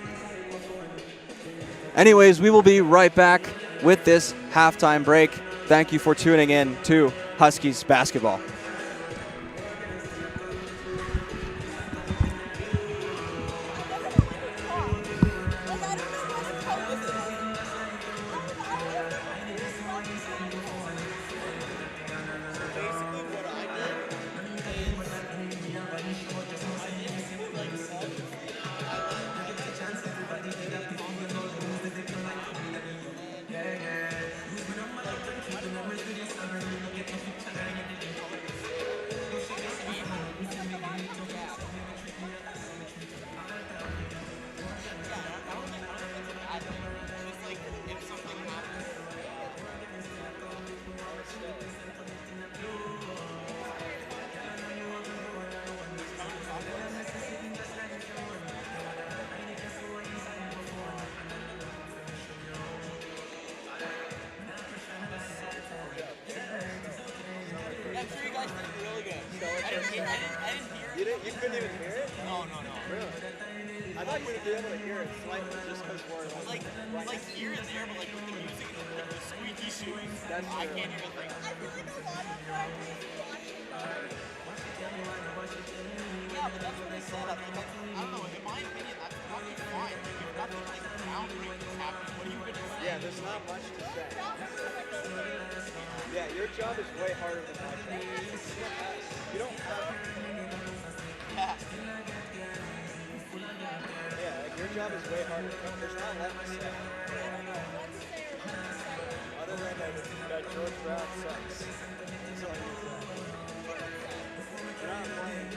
Anyways, we will be right back with this halftime break. Thank you for tuning in to Huskies basketball. couldn't even hear it? No. Really? I thought you would be able to hear it slightly just because we're Like here and there, but like with the music and the squeaky shoes, That's I true. can't even like. I feel like a lot of people are just watching. Yeah, but that's what they said. I don't know. In my opinion, that's probably fine. Like you've got the like boundary that's happening. What are you gonna say? Yeah, there's not much to say. Yeah, your job is way harder than my job. You don't have. Yeah. Yeah, like your job is way harder. There's not much to say. Other than that George Brown sucks. That's all I need to say. You're not playing.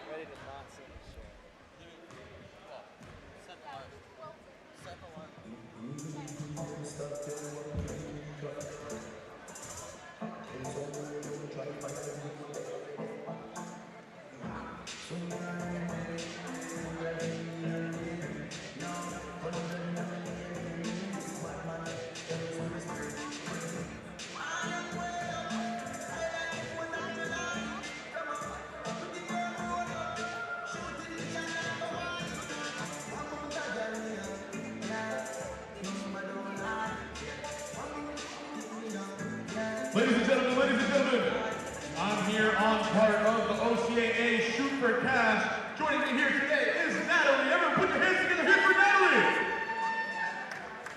Ready to not sing this shit. Set alarm. Set alarm. Ladies and gentlemen, I'm here on part of the OCAA Shoot for Cash. Joining me here today is Natalie. Everyone put your hands together here for Natalie.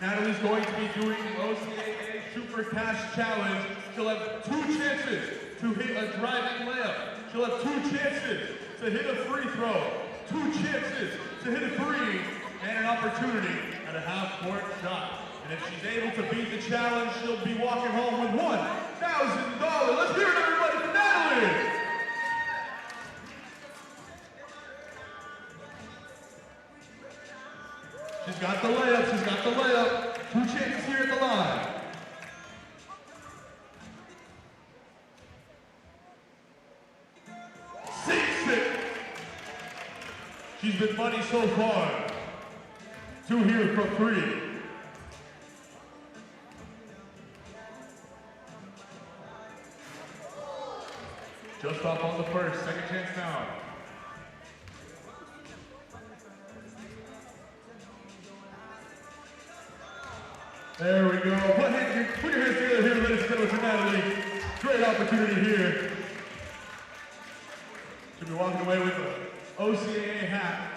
Natalie's going to be doing the OCAA Shoot for Cash Challenge. She'll have 2 chances to hit a driving layup. She'll have 2 chances to hit a free throw, 2 chances to hit a 3, and an opportunity at a half-court shot. And if she's able to beat the challenge, she'll be walking home with $1,000. Let's hear it, everybody, for Natalie! She's got the layup, 2 chances here at the line. She's been money so far. 2 here for free. Just off on the first, second chance now. There we go. Put your hands together here, ladies and gentlemen, for Natalie. Great opportunity here. She'll be walking away with an OCAA hat.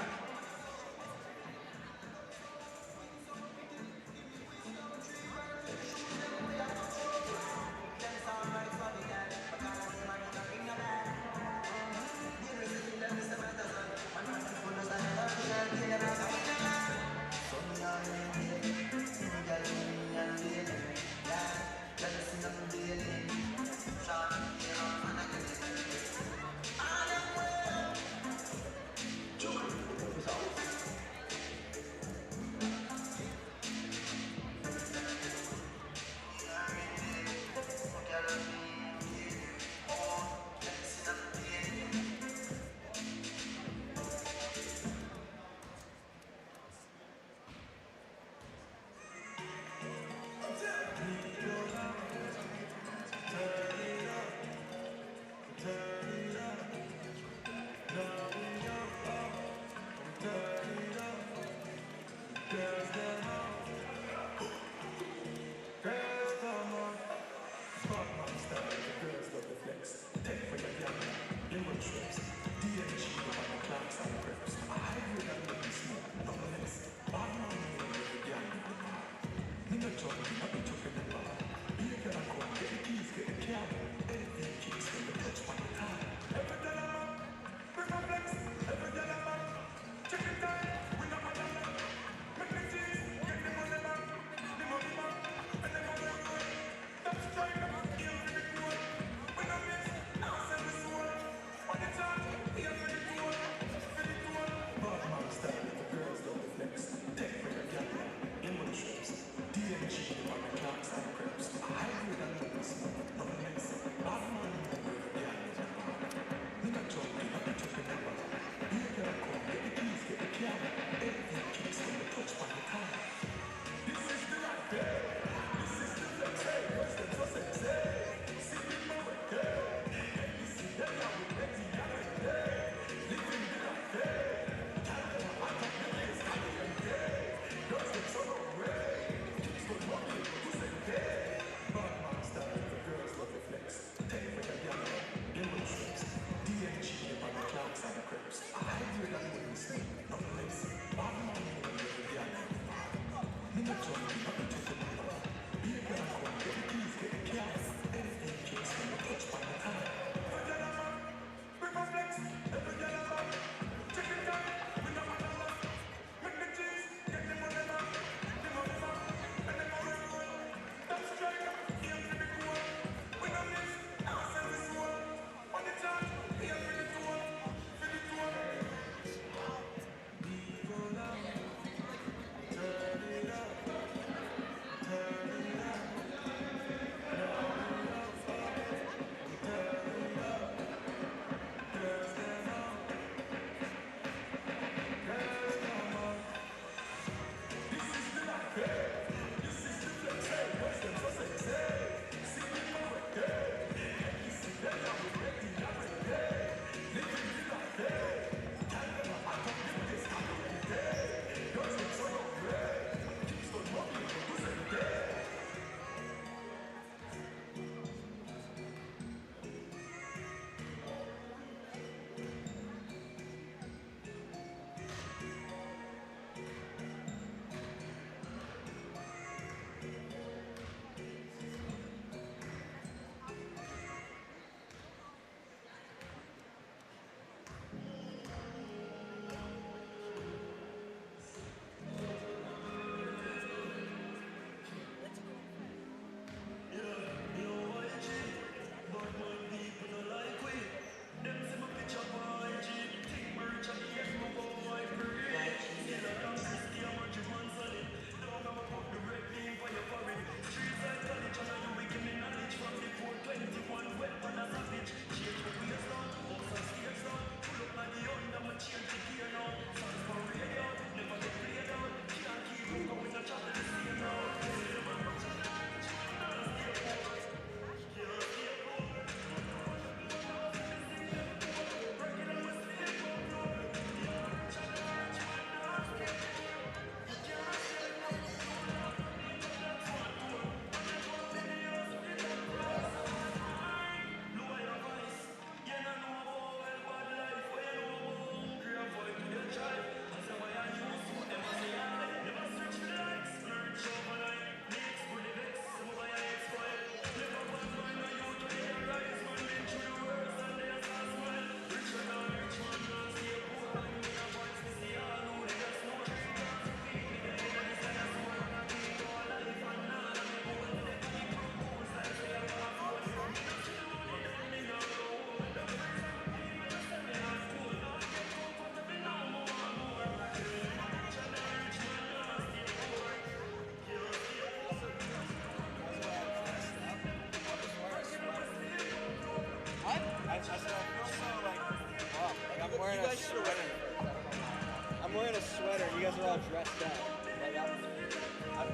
all dressed up. Like I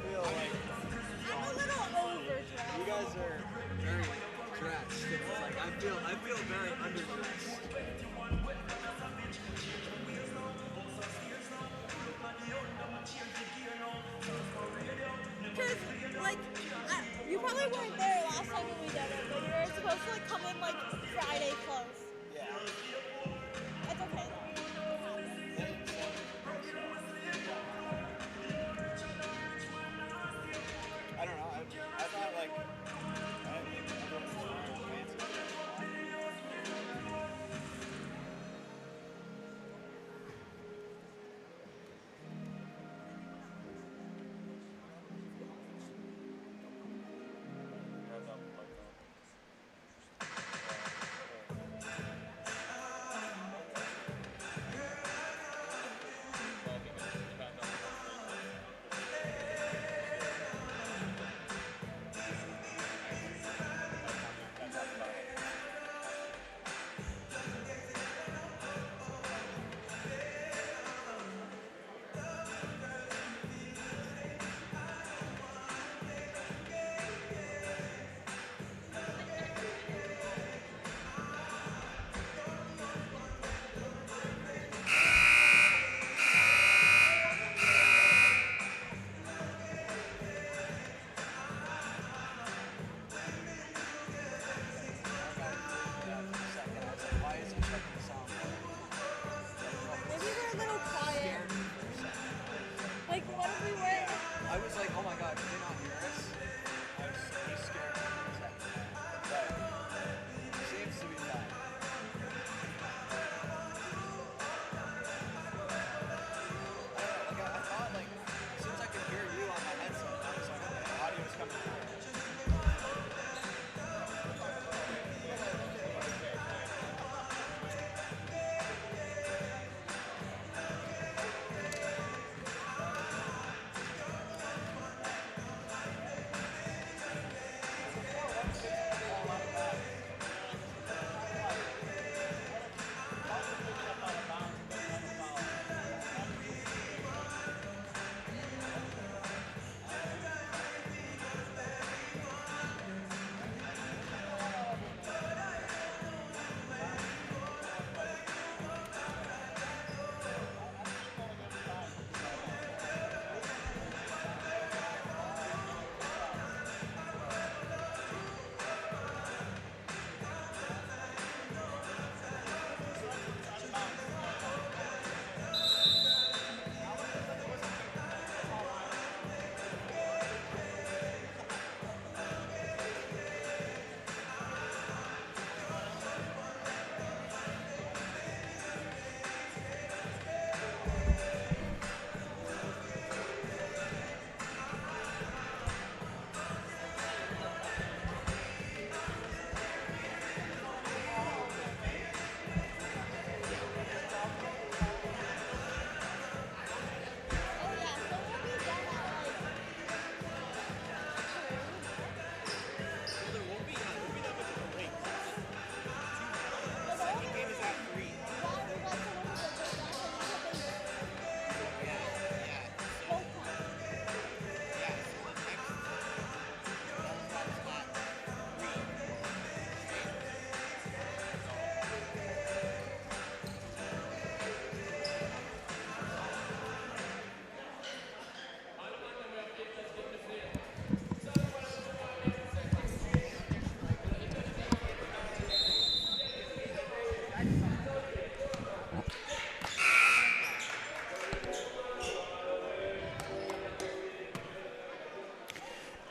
feel like I'm a little overdressed. you guys are very dressed. It's like I feel very underdressed. Because, like, you probably weren't there last time when we did it, but you were supposed to, like, come in, like, Friday close. Yeah. It's okay, though. I don't know. I thought like I didn't think everyone was wearing fancy. Maybe we're a little quiet. Like, what if we were? I was like, oh my god, did they not hear us? I was scared for a second. But it seems to be fine. I thought like as soon as I could hear you on my headset, I was like, okay, the audio was coming through.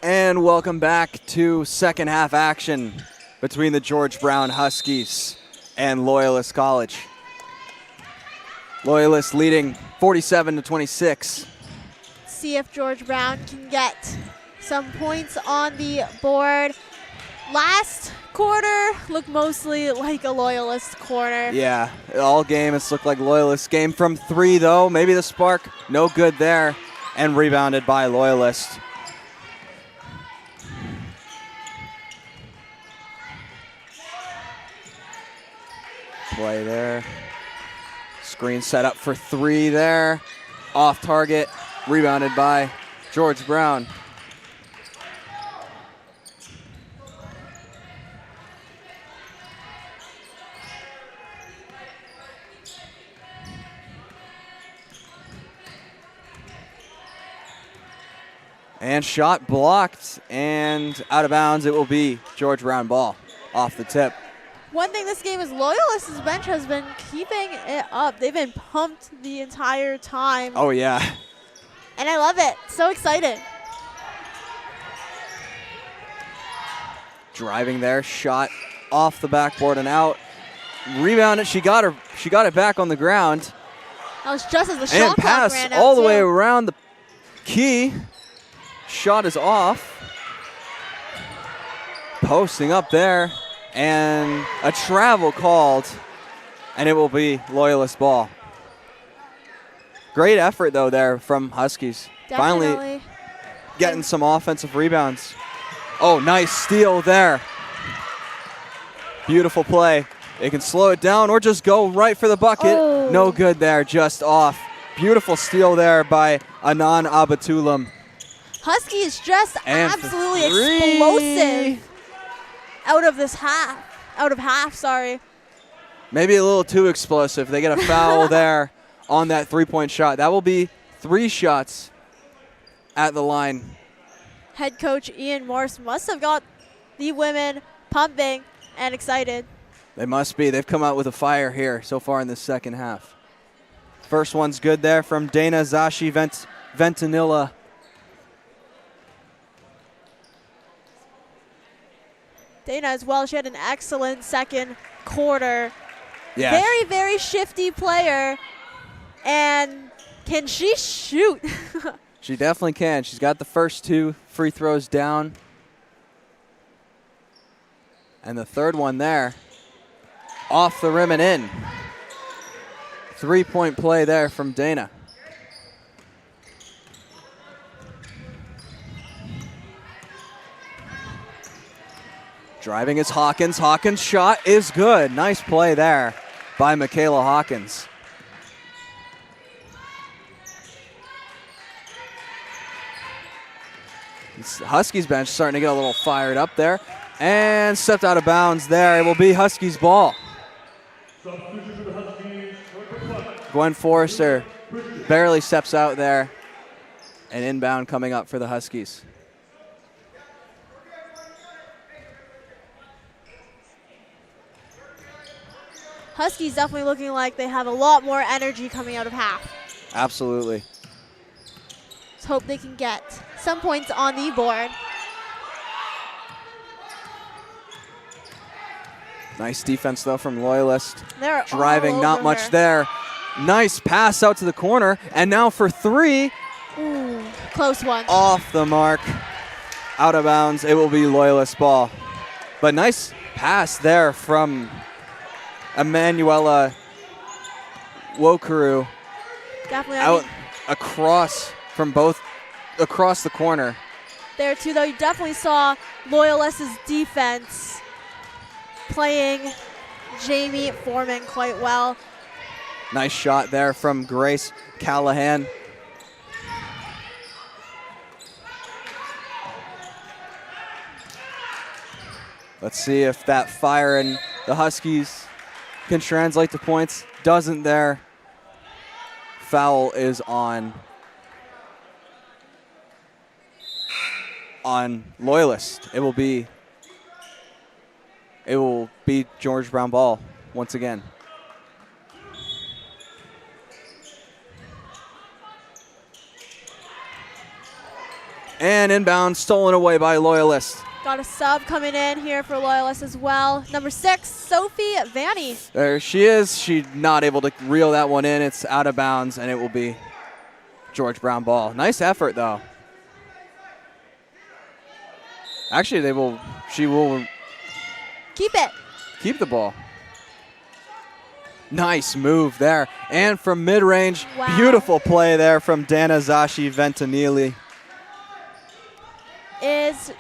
And welcome back to second half action between the George Brown Huskies and Loyalist College. Loyalist leading 47-26. See if George Brown can get some points on the board. Last quarter looked mostly like a Loyalist quarter. Yeah, all game it's looked like Loyalist. Game from three though, maybe the spark, no good there, and rebounded by Loyalist. Play there. Screen set up for three there. Off target, rebounded by George Brown. And shot blocked and out of bounds. It will be George Brown ball off the tip. One thing this game is Loyalist's bench has been keeping it up. They've been pumped the entire time. Oh, yeah. And I love it. So excited. Driving there, shot off the backboard and out. Rebounded. She got it back on the ground. That was just as the shot And clock pass ran out all the too. way around the key. Shot is off. Posting up there. And a travel called. And it will be Loyalist ball. Great effort, though, there from Huskies. Definitely. Finally getting some offensive rebounds. Oh, nice steal there. Beautiful play. They can slow it down or just go right for the bucket. Oh. No good there, just off. Beautiful steal there by Anan Abatulam. Husky is just And for absolutely three. explosive out of half, sorry. Maybe a little too explosive. They get a foul there on that three-point shot. That will be 3 shots at the line. Head coach Ian Morse must have got the women pumping and excited. They must be. They've come out with a fire here so far in the second half. First one's good there from Dana Zashi Ventanilla. Dana as well, she had an excellent second quarter. Yeah. Very, very shifty player. And can she shoot? She definitely can. She's got the first 2 free throws down. And the third one there. Off the rim and in. 3-point play there from Dana. Driving is Hawkins. Hawkins' shot is good. Nice play there by Michaela Hawkins. Huskies bench starting to get a little fired up there. And stepped out of bounds there. It will be Huskies ball. Gwen Forrester barely steps out there. And inbound coming up for the Huskies. Huskies definitely looking like they have a lot more energy coming out of half. Absolutely. Let's hope they can get some points on the board. Nice defense, though, from Loyalist. They're Driving, all not over much her. there. Nice pass out to the corner. And now for 3. Ooh, close one. Off the mark. Out of bounds. It will be Loyalist ball. But nice pass there from Emanuela Wokaru. Definitely. Out across the corner. There too, though, you definitely saw Loyalist's defense playing Jamie Foreman quite well. Nice shot there from Grace Callahan. Let's see if that fire in the Huskies can translate to points. Doesn't there. Foul is on Loyalist. It will be George Brown ball once again. And inbound, stolen away by Loyalist. Got a sub coming in here for Loyalist as well. Number 6, Sophie Vanny. There she is. She's not able to reel that one in. It's out of bounds, and it will be George Brown ball. Nice effort, though. Actually, she will Keep it. keep the ball. Nice move there. And from mid-range, Wow. beautiful play there from Dana Zashi Ventanili.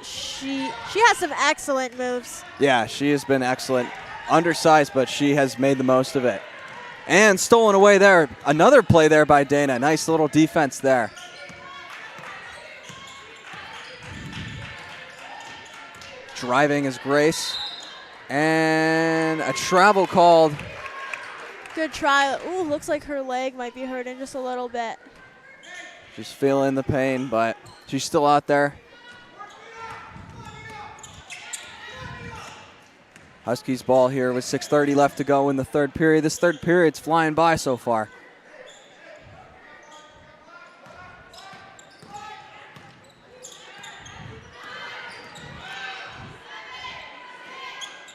She has some excellent moves. Yeah, she has been excellent. Undersized, but she has made the most of it. And stolen away there. Another play there by Dana. Nice little defense there. Driving is Grace. And a travel called. Good try. Ooh, looks like her leg might be hurting just a little bit. She's feeling the pain, but she's still out there. Huskies ball here with 6:30 left to go in the third period. This third period's flying by so far.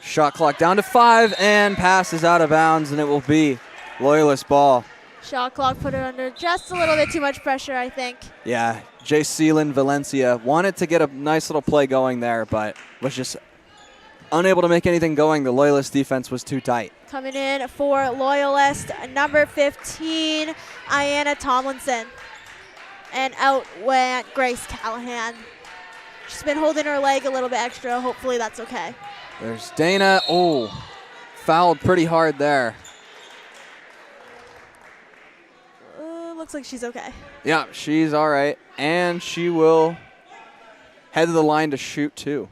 Shot clock down to 5, and pass is out of bounds, and it will be Loyalist ball. Shot clock put her under just a little bit too much pressure, I think. Yeah, Jayceelin Valencia wanted to get a nice little play going there, but was just unable to make anything going. The Loyalist defense was too tight. Coming in for Loyalist, number 15, Ayanna Tomlinson. And out went Grace Callahan. She's been holding her leg a little bit extra. Hopefully that's okay. There's Dana. Oh, fouled pretty hard there. Looks like she's okay. Yeah, she's all right. And she will head to the line to shoot too.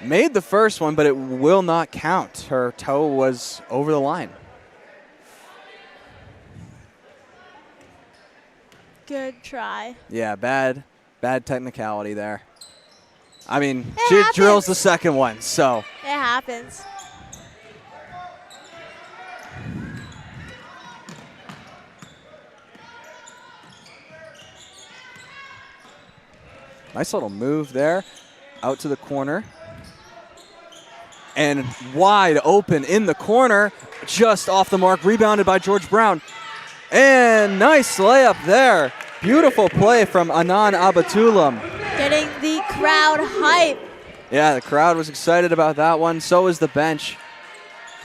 Made the first one, but it will not count. Her toe was over the line. Good try. Yeah, bad technicality there. I mean, It she happens. drills the second one, so. It happens. Nice little move there. Out to the corner. And wide open in the corner. Just off the mark. Rebounded by George Brown. And nice layup there. Beautiful play from Anan Abatulam. Getting the crowd hype. Yeah, the crowd was excited about that one. So was the bench.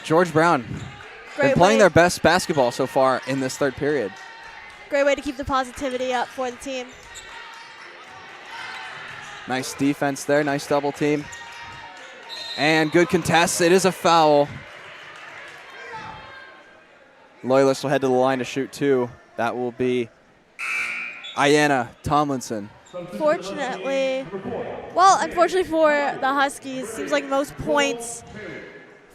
George Brown. Been playing their best basketball so far in this third period. Great way to keep the positivity up for the team. Nice defense there. Nice double team. And good contest. It is a foul. Loyalist will head to the line to shoot two. That will be Ayanna Tomlinson. Unfortunately for the Huskies, seems like most points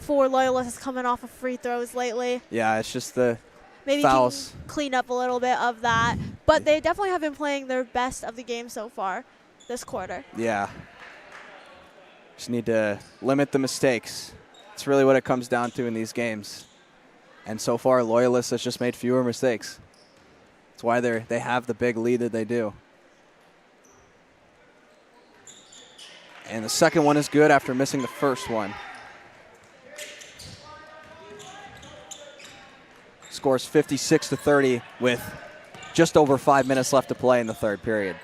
for Loyalist is coming off of free throws lately. Yeah, it's just the Maybe fouls. Can clean up a little bit of that. But they definitely have been playing their best of the game so far this quarter. Yeah. Just need to limit the mistakes. It's really what it comes down to in these games. And so far, Loyalists has just made fewer mistakes. That's why they have the big lead that they do. And the second one is good after missing the first one. Scores 56-30 with just over 5 minutes left to play in the third period.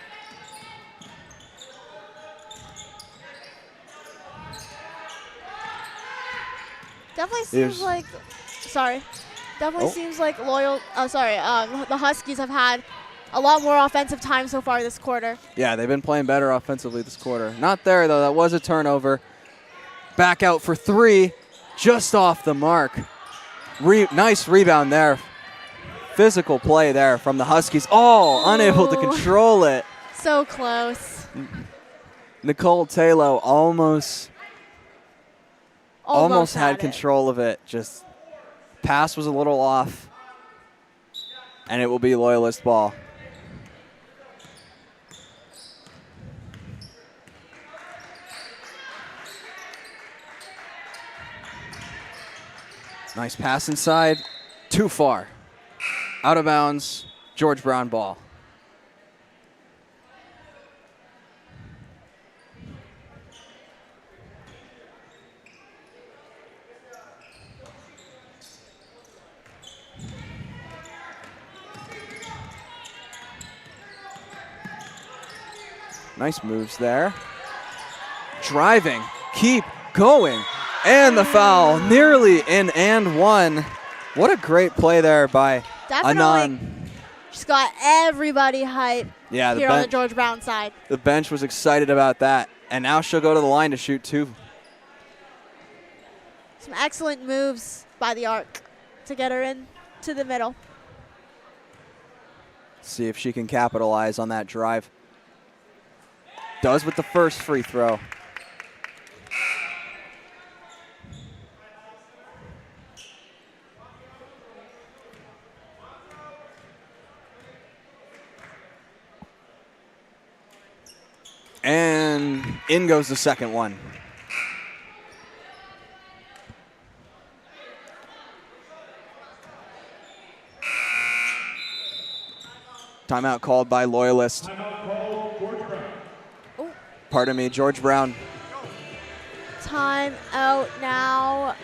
Definitely seems like, the Huskies have had a lot more offensive time so far this quarter. Yeah, they've been playing better offensively this quarter. Not there, though. That was a turnover. Back out for three, just off the mark. Nice rebound there. Physical play there from the Huskies. Oh, unable to control it. So close. Nicole Taylor almost had it. control of it. Just pass was a little off. And it will be Loyalist ball. Nice pass inside. Too far. Out of bounds. George Brown ball. Nice moves there. Driving. Keep going. And the foul. Nearly in and one. What a great play there by Definitely. Anon. She's got everybody hyped Yeah, here on the George Brown side. the bench was excited about that. And now she'll go to the line to shoot 2. Some excellent moves by the arc to get her in to the middle. See if she can capitalize on that drive. Does with the first free throw. And in goes the second one. Timeout called by Loyalist. Timeout called George Brown. Pardon me, George Brown. Time out now.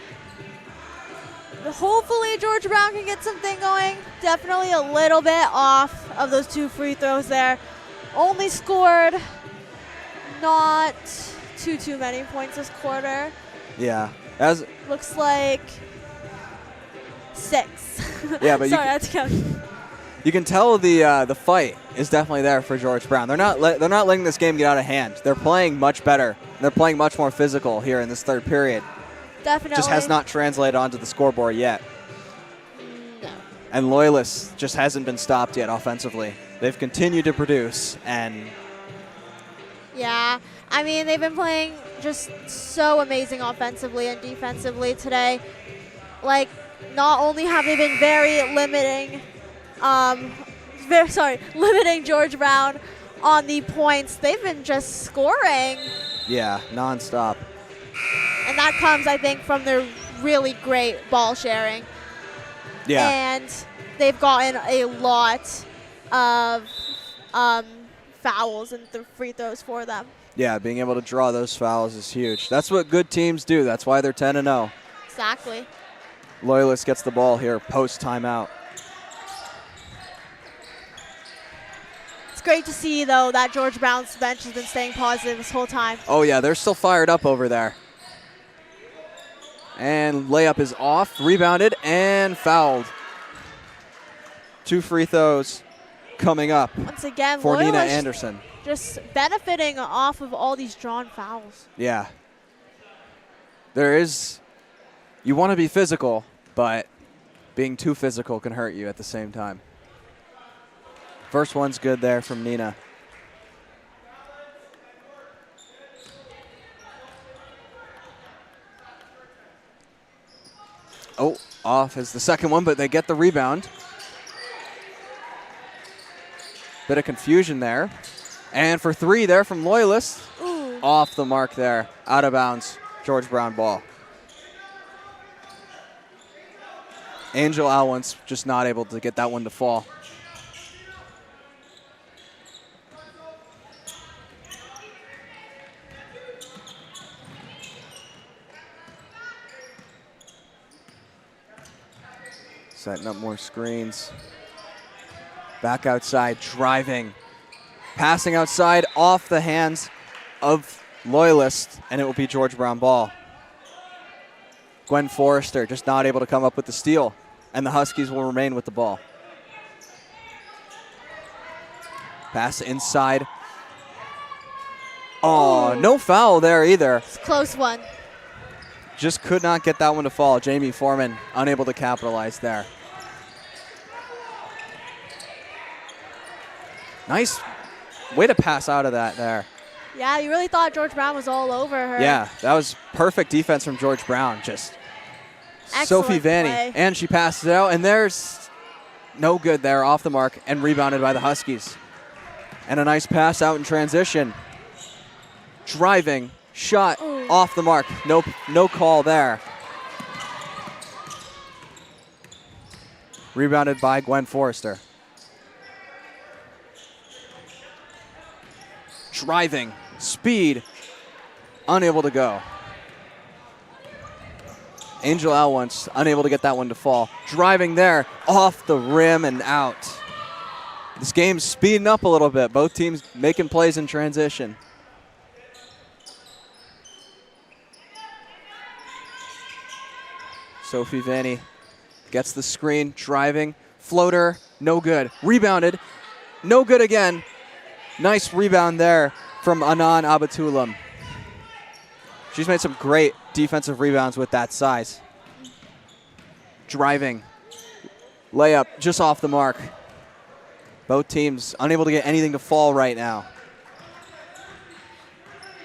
Hopefully George Brown can get something going. Definitely a little bit off of those 2 free throws there. Only scored not too many points this quarter. Yeah. As Looks like 6. Yeah, but sorry, I had to count. you can tell the fight is definitely there for George Brown. They're not letting this game get out of hand. They're playing much better. They're playing much more physical here in this third period. Definitely. Just has not translated onto the scoreboard yet. No. And Loyalist just hasn't been stopped yet offensively. They've continued to produce, and Yeah, I mean, they've been playing just so amazing offensively and defensively today. Like, not only have they been very limiting, limiting George Brown on the points, they've been just scoring. yeah, nonstop. And that comes, I think, from their really great ball sharing. Yeah, And they've gotten a lot of fouls and free throws for them. yeah, being able to draw those fouls is huge. That's what good teams do. That's why they're 10-0. Exactly. Loyalist gets the ball here post timeout. It's great to see, though, that George Brown's bench has been staying positive this whole time. Oh yeah, they're still fired up over there. And layup is off, rebounded, and fouled. 2 free throws coming up Once again, for Nina Loyalist Anderson. just benefiting off of all these drawn fouls. Yeah. You want to be physical, but being too physical can hurt you at the same time. First one's good there from Nina. Oh, off is the second one, but they get the rebound. Bit of confusion there. And for 3 there from Loyalist. Ooh. Off the mark there. Out of bounds. George Brown ball. Angel Alwyn's just not able to get that one to fall. Setting up more screens. Back outside, driving. Passing outside off the hands of Loyalist, and it will be George Brown ball. Gwen Forrester just not able to come up with the steal, and the Huskies will remain with the ball. Pass inside. Oh, Ooh. no foul there either. It's a close one. Just could not get that one to fall. Jamie Foreman unable to capitalize there. Nice way to pass out of that there. Yeah, you really thought George Brown was all over her. Yeah, that was perfect defense from George Brown. Just Excellent Sophie Vanny. play. And she passes it out, and there's no good there, off the mark, and rebounded by the Huskies. And a nice pass out in transition. Driving, shot, Ooh. off the mark. No call there. Rebounded by Gwen Forrester. Driving, speed, unable to go. Angel Alwyn's unable to get that one to fall. Driving there, off the rim and out. This game's speeding up a little bit. Both teams making plays in transition. Sophie Vanny gets the screen, driving, Floater, no good. Rebounded, no good again. Nice rebound there from Anan Abatulam. She's made some great defensive rebounds with that size. Driving. Layup just off the mark. Both teams unable to get anything to fall right now.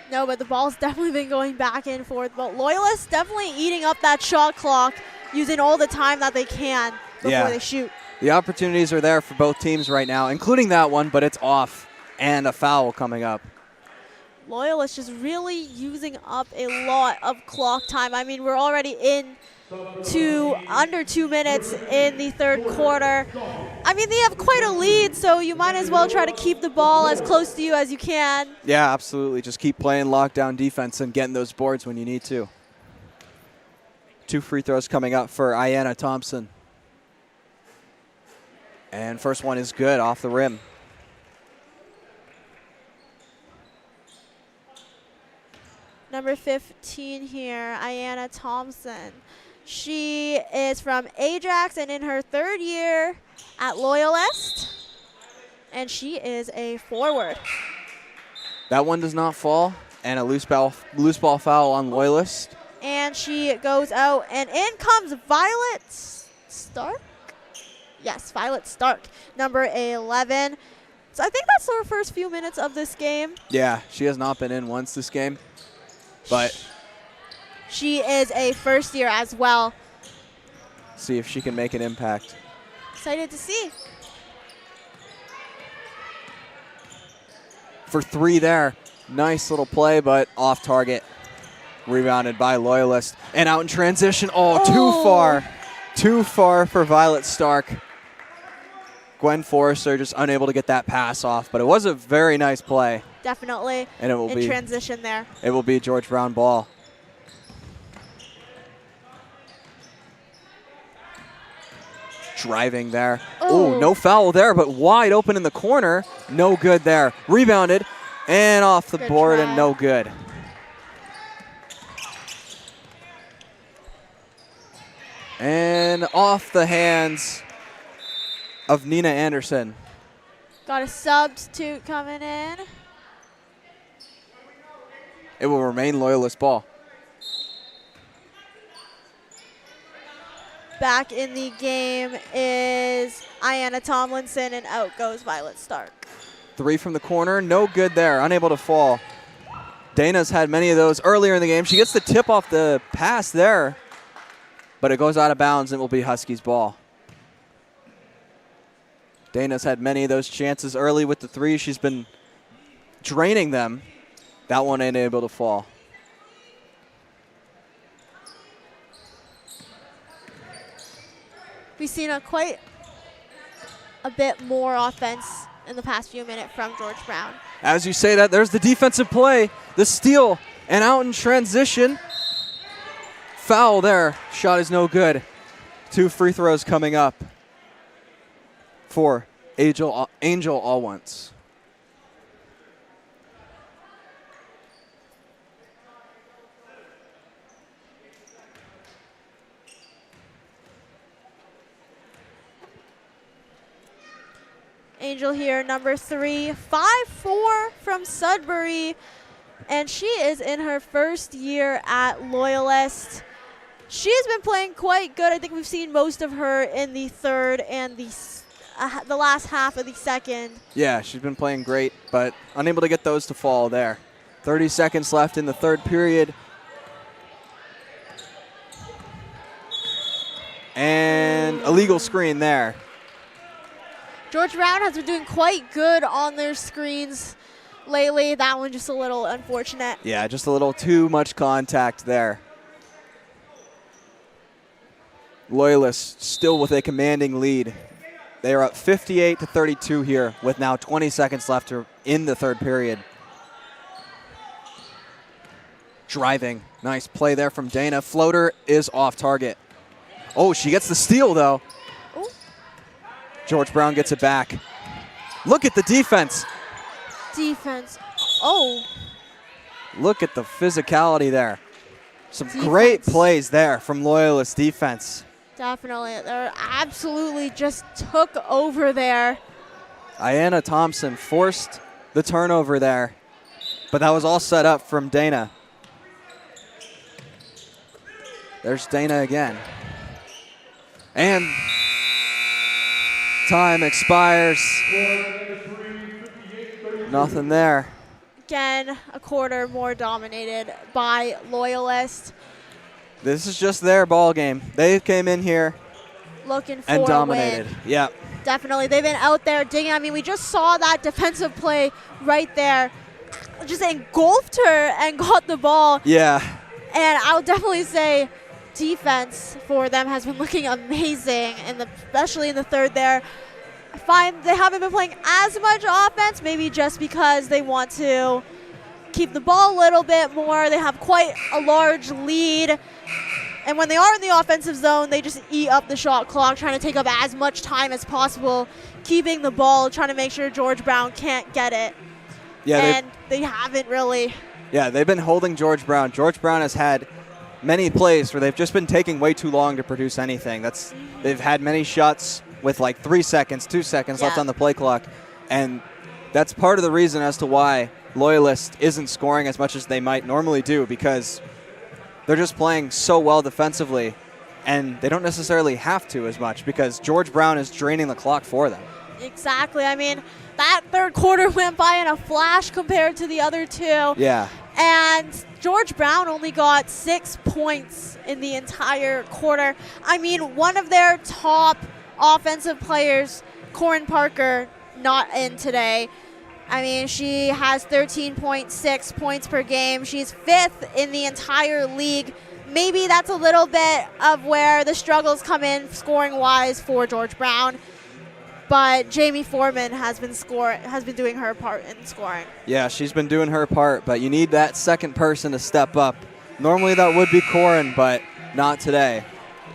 No, but the ball's definitely been going back and forth. But Loyalists definitely eating up that shot clock, using all the time that they can before they shoot. The opportunities are there for both teams right now, including that one, but it's off and a foul coming up. Loyalists just really using up a lot of clock time. I mean, we're already under 2 minutes in the third quarter. I mean, they have quite a lead, so you might as well try to keep the ball as close to you as you can. Yeah, absolutely. Just keep playing lockdown defense and getting those boards when you need to. 2 free throws coming up for Ayanna Thompson. And first one is good off the rim. Number 15 here, Ayanna Thompson. She is from Ajax and in her 3rd year at Loyalist. And she is a forward. That one does not fall, and a loose ball foul on Loyalist. And she goes out, and in comes Violet Stark. Yes, Violet Stark, number 11. So I think that's her first few minutes of this game. Yeah, she has not been in once this game. But she is a first year as well. See if she can make an impact. Excited to see. For 3 there. Nice little play, but off target. Rebounded by Loyalist. And out in transition. Oh, too far. Too far for Violet Stark. Gwen Forrester just unable to get that pass off, but it was a very nice play. Definitely. And it will in be transition there. It will be George Brown ball. Driving there. Oh, no foul there, but wide open in the corner. No good there. Rebounded and off the board and no good. And off the hands of Nina Anderson. Got a substitute coming in. It will remain Loyalist ball. Back in the game is Ayanna Tomlinson, and out goes Violet Stark. 3 from the corner, no good there, unable to fall. Dana's had many of those earlier in the game. She gets the tip off the pass there, but it goes out of bounds and it will be Huskies ball. Dana's had many of those chances early with the 3. She's been draining them. That one ain't able to fall. We've seen quite a bit more offense in the past few minutes from George Brown. As you say that, there's the defensive play, the steal, and out in transition. Foul there. Shot is no good. 2 free throws coming up for Angel Allwants. Angel here, number 3, 5'4" from Sudbury, and she is in her first year at Loyalist. She has been playing quite good. I think we've seen most of her in the third and the last half of the second. Yeah, she's been playing great, but unable to get those to fall there. 30 seconds left in the third period. And a legal screen there. George Brown has been doing quite good on their screens lately. That one just a little unfortunate. Yeah, just a little too much contact there. Loyalists still with a commanding lead. They are up 58-32 here with now 20 seconds left in the third period. Driving. Nice play there from Dana. Floater is off target. Oh, she gets the steal, though. Ooh. George Brown gets it back. Look at the defense. Defense. Oh. Look at the physicality there. Some great plays there from Loyalist defense. Definitely. They're absolutely just took over there. Ayanna Thompson forced the turnover there, but that was all set up from Dana. There's Dana again. And time expires. Nothing there. Again, a quarter more dominated by Loyalist. This is just their ball game. They came in here Looking for and a dominated. win. Yeah. Definitely. They've been out there digging. I mean, we just saw that defensive play right there. Just engulfed her and got the ball. Yeah. And I'll definitely say defense for them has been looking amazing, especially in the third there. I find they haven't been playing as much offense, maybe just because they want to keep the ball a little bit more. They have quite a large lead. And when they are in the offensive zone, they just eat up the shot clock, trying to take up as much time as possible, keeping the ball, trying to make sure George Brown can't get it. Yeah, and they haven't really. Yeah, they've been holding George Brown. George Brown has had many plays where they've just been taking way too long to produce anything. They've had many shots with like 3 seconds, 2 seconds left on the play clock. And that's part of the reason as to why Loyalist isn't scoring as much as they might normally do, because they're just playing so well defensively, and they don't necessarily have to as much because George Brown is draining the clock for them. Exactly. I mean, that third quarter went by in a flash compared to the other two. Yeah. And George Brown only got 6 points in the entire quarter. I mean, one of their top offensive players, Corin Parker, not in today. I mean, she has 13.6 points per game. She's 5th in the entire league. Maybe that's a little bit of where the struggles come in scoring-wise for George Brown. But Jamie Foreman has been doing her part in scoring. Yeah, she's been doing her part, but you need that second person to step up. Normally that would be Corin, but not today.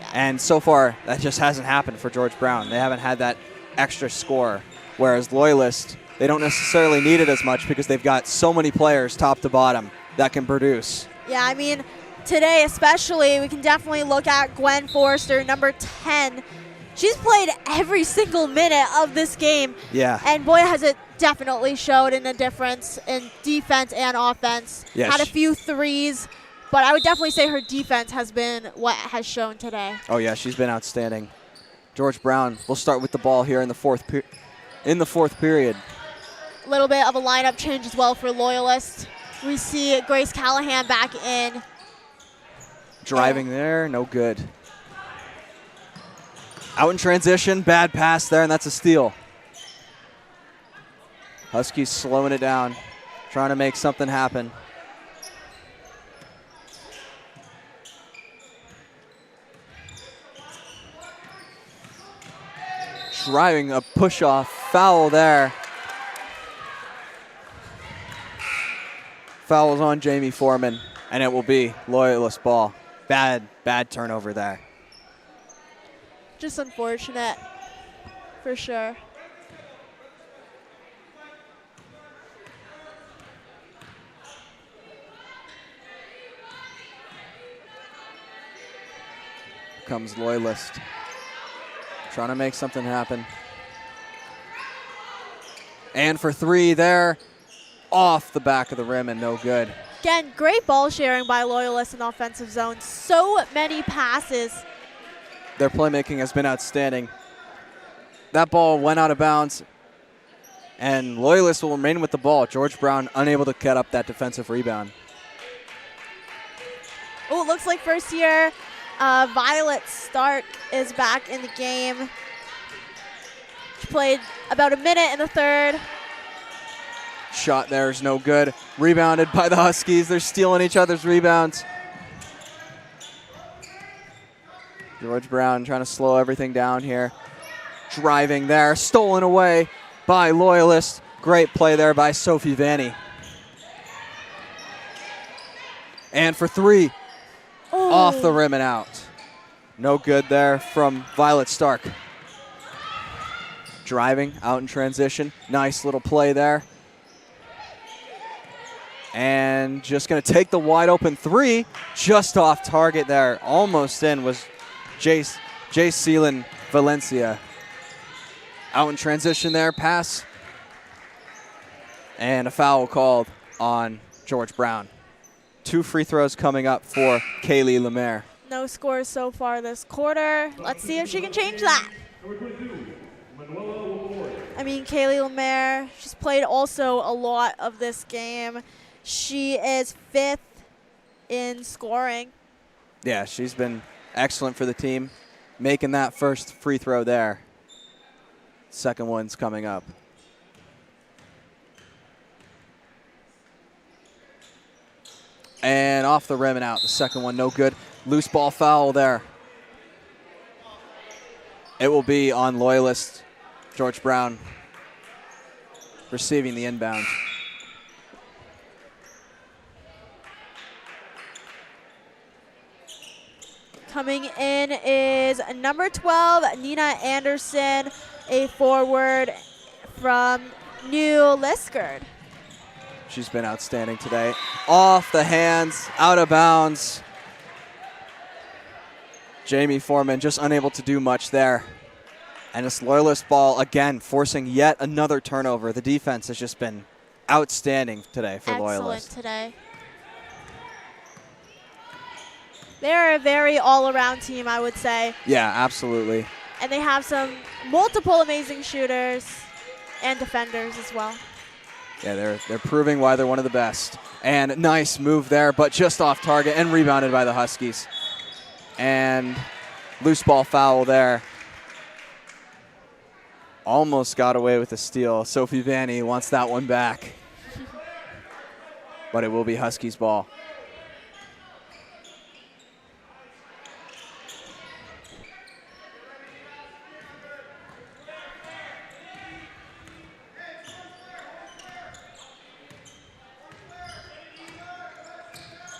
Yeah. And so far, that just hasn't happened for George Brown. They haven't had that extra score, whereas Loyalist, they don't necessarily need it as much because they've got so many players top to bottom that can produce. Yeah, I mean, today especially, we can definitely look at Gwen Forrester, number 10. She's played every single minute of this game. Yeah. And boy, has it definitely showed in a difference in defense and offense. Yes. Had a few threes, but I would definitely say her defense has been what has shown today. Oh yeah, she's been outstanding. George Brown will start with the ball here in the fourth period. A little bit of a lineup change as well for Loyalist. We see Grace Callahan back in. Driving there, no good. Out in transition, bad pass there, and that's a steal. Huskies slowing it down, trying to make something happen. Driving a push-off, foul there. Foul is on Jamie Foreman, and it will be Loyalist ball. Bad turnover there. Just unfortunate, for sure. Comes Loyalist, trying to make something happen. And for three there, off the back of the rim and no good. Again, great ball sharing by Loyalist in the offensive zone. So many passes. Their playmaking has been outstanding. That ball went out of bounds, and Loyalist will remain with the ball. George Brown unable to cut up that defensive rebound. Oh, it looks like first year Violet Stark is back in the game. She played about a minute in the third. Shot there is no good. Rebounded by the Huskies. They're stealing each other's rebounds. George Brown trying to slow everything down here. Driving there, stolen away by Loyalist. Great play there by Sophie Vanny. And for three, off the rim and out. No good there from Violet Stark. Driving out in transition. Nice little play there. And just going to take the wide open three. Just off target there. Almost in was Jace Jay Seelan Valencia. Out in transition there, pass. And a foul called on George Brown. 2 free throws coming up for Kaylee Lemaire. No scores so far this quarter. Let's see if she can change that. I mean, Kaylee Lemaire, she's played also a lot of this game. She is 5th in scoring. Yeah, she's been excellent for the team, making that first free throw there. Second one's coming up. And off the rim and out. The second one, no good. Loose ball foul there. It will be on Loyalist. George Brown receiving the inbound. Coming in is number 12, Nina Anderson, a forward from New Liskard. She's been outstanding today. Off the hands, out of bounds. Jamie Foreman just unable to do much there. And this Loyalist ball, again, forcing yet another turnover. The defense has just been outstanding today for Loyalist. Excellent today. They're a very all-around team, I would say. Yeah, absolutely. And they have some multiple amazing shooters and defenders as well. Yeah, they're proving why they're one of the best. And nice move there, but just off target and rebounded by the Huskies. And loose ball foul there. Almost got away with a steal. Sophie Vanny wants that one back. But it will be Huskies ball.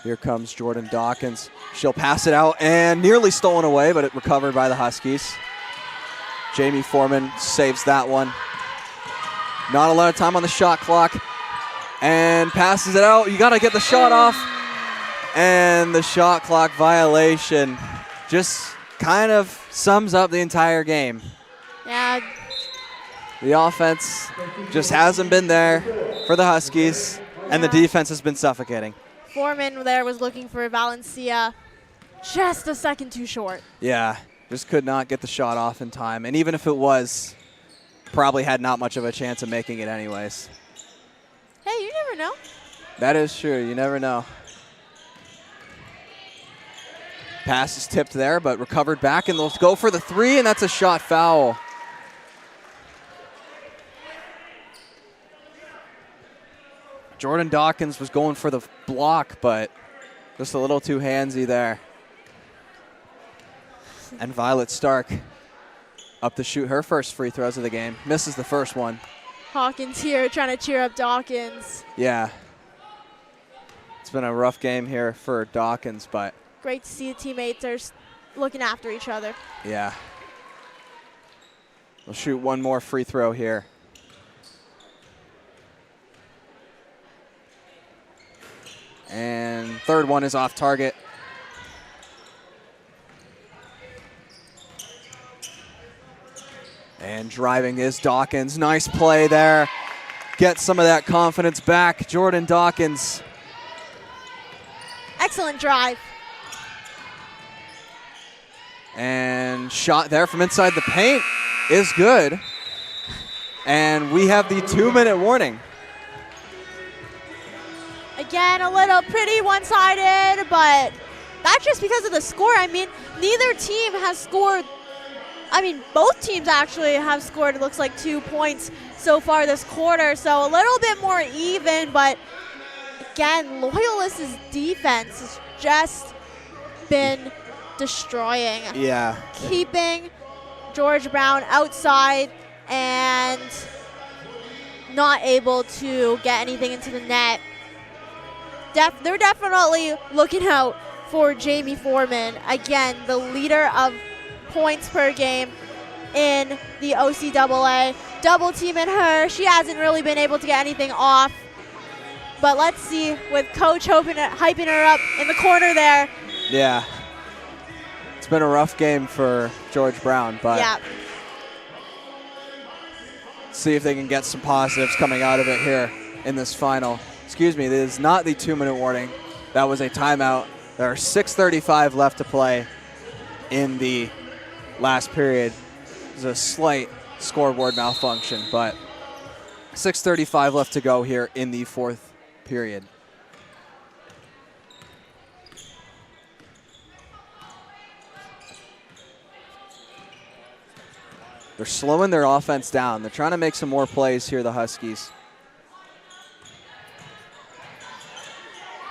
Here comes Jordan Dawkins. She'll pass it out and nearly stolen away, but it recovered by the Huskies. Jamie Foreman saves that one. Not a lot of time on the shot clock. And passes it out. You got to get the shot off. And the shot clock violation just kind of sums up the entire game. Yeah. The offense just hasn't been there for the Huskies, and the defense has been suffocating. Foreman there was looking for Valencia, just a second too short. Yeah, just could not get the shot off in time. And even if it was, probably had not much of a chance of making it anyways. Hey, you never know. That is true. You never know. Pass is tipped there, but recovered back, and they'll go for the three, and that's a shot foul. Jordan Dawkins was going for the block, but just a little too handsy there. And Violet Stark up to shoot her first free throws of the game. Misses the first one. Hawkins here trying to cheer up Dawkins. Yeah. It's been a rough game here for Dawkins, but great to see the teammates are looking after each other. yeah. We'll shoot one more free throw here. And third one is off target. And driving is Dawkins. Nice play there. Get some of that confidence back. Jordan Dawkins. Excellent drive. And shot there from inside the paint is good. And we have the 2-minute warning. Again, a little pretty one-sided, but that's just because of the score. I mean, neither team has scored. I mean, both teams actually have scored, it looks like, 2 points so far this quarter. So a little bit more even, but again, Loyalist's defense has just been destroying. Yeah. Keeping George Brown outside and not able to get anything into the net. They're definitely looking out for Jamie Foreman. Again, the leader of points per game in the OCAA. Double teaming her. She hasn't really been able to get anything off. But let's see, with Coach hyping her up in the corner there. Yeah. It's been a rough game for George Brown, but Yeah. see if they can get some positives coming out of it here in this final. Excuse me, this is not the 2-minute warning. That was a timeout. There are 6:35 left to play in the last period. There's a slight scoreboard malfunction, but 6:35 left to go here in the fourth period. They're slowing their offense down. They're trying to make some more plays here, the Huskies.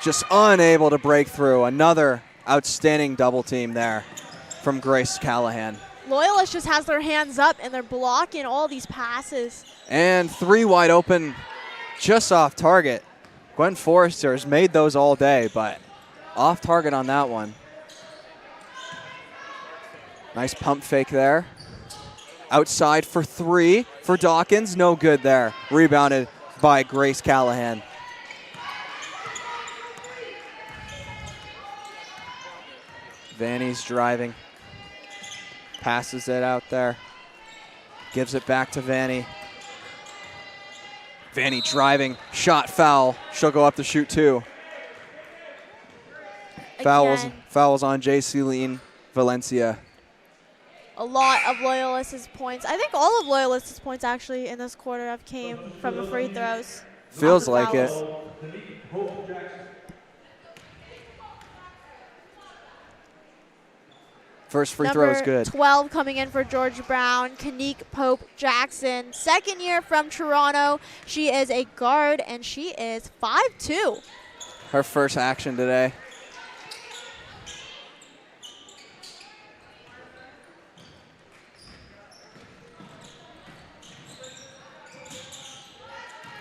Just unable to break through. Another outstanding double team there from Grace Callahan. Loyalist just has their hands up, and they're blocking all these passes. And 3 wide open, just off target. Gwen Forrester has made those all day, but off target on that one. Nice pump fake there. Outside for 3 for Dawkins. No good there. Rebounded by Grace Callahan. Vanny's driving. Passes it out there. Gives it back to Vanny. Vanny driving. Shot foul. She'll go up to shoot 2. Again, Fouls on J.C. Lean Valencia. a lot of Loyalist's points. I think all of Loyalist's points actually in this quarter have came from the free throws. Feels Off the like it. fouls. First free throw is good. 12 coming in for George Brown, Kanique Pope Jackson. Second year from Toronto. She is a guard, and she is 5'2". Her first action today.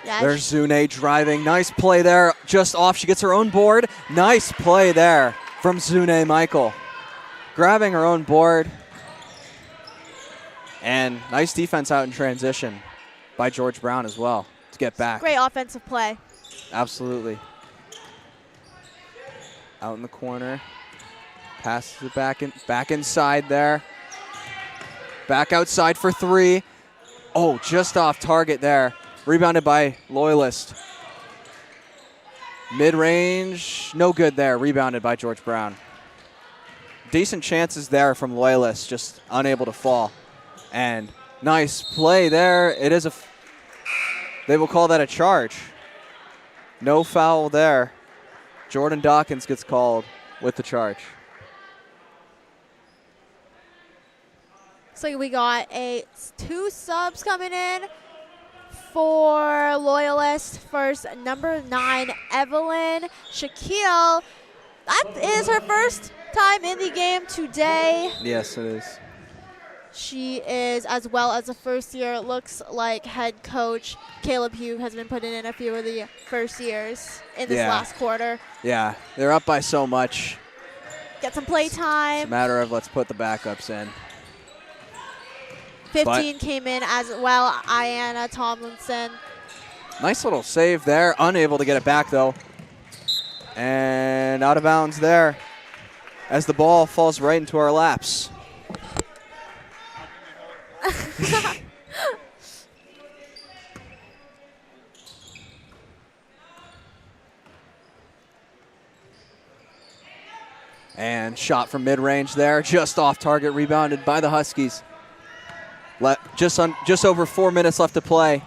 Yeah, There's Zune driving. Nice play there. Just off. She gets her own board. Nice play there from Zune Michael. Grabbing her own board. And nice defense out in transition by George Brown as well to get back. great offensive play. Absolutely. Out in the corner. Passes it back inside there. Back outside for 3. Oh, just off target there. Rebounded by Loyalist. Mid-range, no good there. Rebounded by George Brown. Decent chances there from Loyalist, just unable to fall. And nice play there. It is they will call that a charge. No foul there. Jordan Dawkins gets called with the charge. So we got 2 subs coming in for Loyalist. First, number 9, Evelyn Shaquille. That is her first time in the game today. Yes, it is. She is, as well as a first year. It looks like head coach Caleb Hugh has been putting in a few of the first years in this last quarter. Yeah, they're up by so much. Get some play It's a time. matter of let's put the backups in. 15 came in as well, Ayanna Tomlinson. Nice little save there. Unable to get it back, though. And out of bounds there as the ball falls right into our laps. And shot from mid-range there, just off target, rebounded by the Huskies. Just over 4 minutes left to play,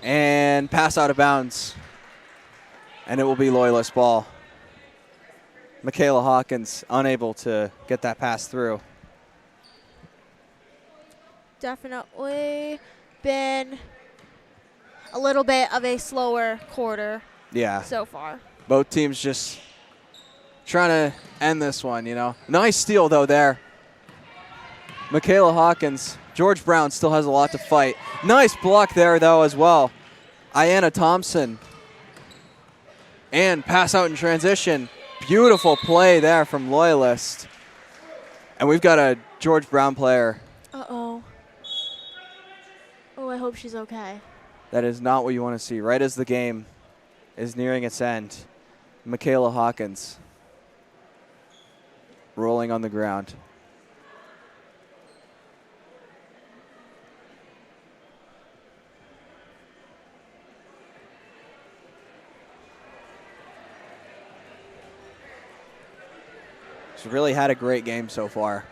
and pass out of bounds. And it will be Loyalist ball. Michaela Hawkins unable to get that pass through. Definitely been a little bit of a slower quarter so far. Both teams just trying to end this one, you know. Nice steal, though, there. Michaela Hawkins. George Brown still has a lot to fight. Nice block there, though, as well. Ayanna Thompson. And pass out in transition. Beautiful play there from Loyalist. And we've got a George Brown player. Uh-oh. Oh, I hope she's okay. That is not what you want to see. Right as the game is nearing its end, Michaela Hawkins rolling on the ground. She's really had a great game so far.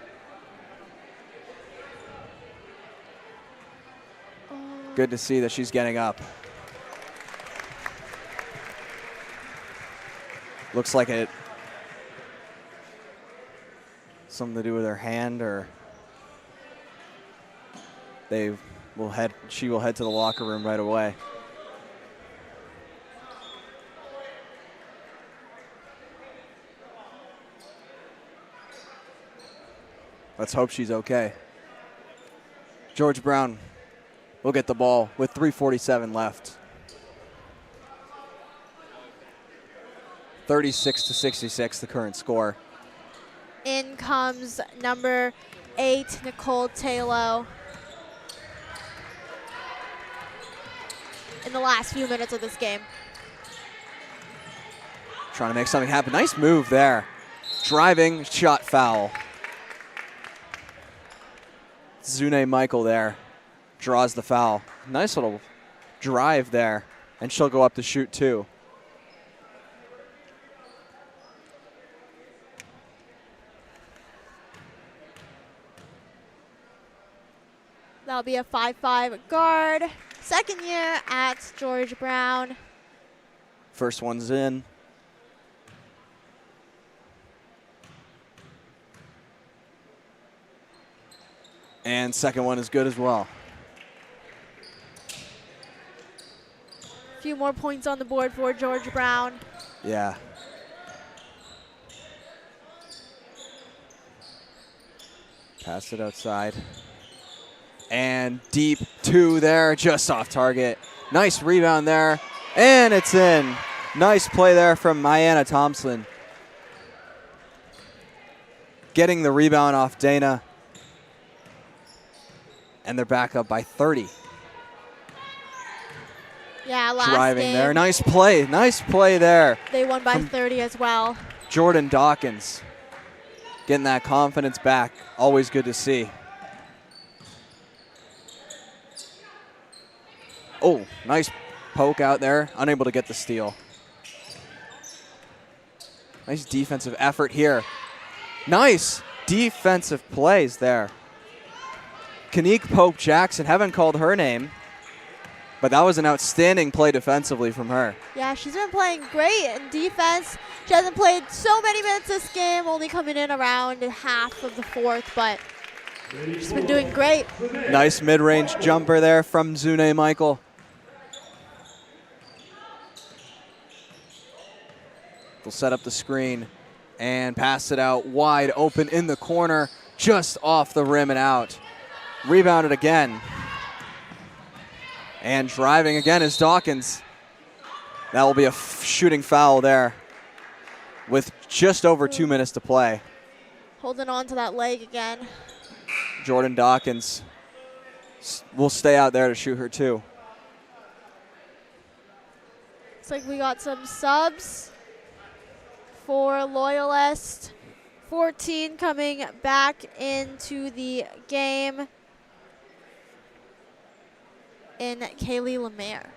Good to see that she's getting up. Looks like it something to do with her hand, or she will head to the locker room right away. Let's hope she's okay. George Brown will get the ball with 3:47 left. 36-66, the current score. In comes number 8, Nicole Taylor. In the last few minutes of this game. Trying to make something happen. Nice move there. Driving, shot foul. Zune Michael there draws the foul. Nice little drive there, and she'll go up to shoot too. That'll be a 5'5" guard. Second year at George Brown. First one's in. And second one is good as well. A few more points on the board for George Brown. Yeah. Pass it outside. And deep two there, just off target. Nice rebound there, and it's in. Nice play there from Mayanna Thompson. Getting the rebound off Dana. And they're back up by 30. Yeah, last Driving game, there, nice play there. they won by 30 as well. Jordan Dawkins getting that confidence back, always good to see. Oh, nice poke out there, unable to get the steal. Nice defensive effort here. Nice defensive plays there. Kanique Pope Jackson, haven't called her name, but that was an outstanding play defensively from her. Yeah, she's been playing great in defense. She hasn't played so many minutes this game, only coming in around half of the fourth, but she's been doing great. Nice mid-range jumper there from Zune Michael. They'll set up the screen and pass it out wide open in the corner, just off the rim and out. Rebounded again. And driving again is Dawkins. That will be a shooting foul there with just over 2 minutes to play. Holding on to that leg again. Jordan Dawkins will stay out there to shoot her too. Looks like we got some subs for Loyalist. 14 coming back into the game in Kaylee Lemaire.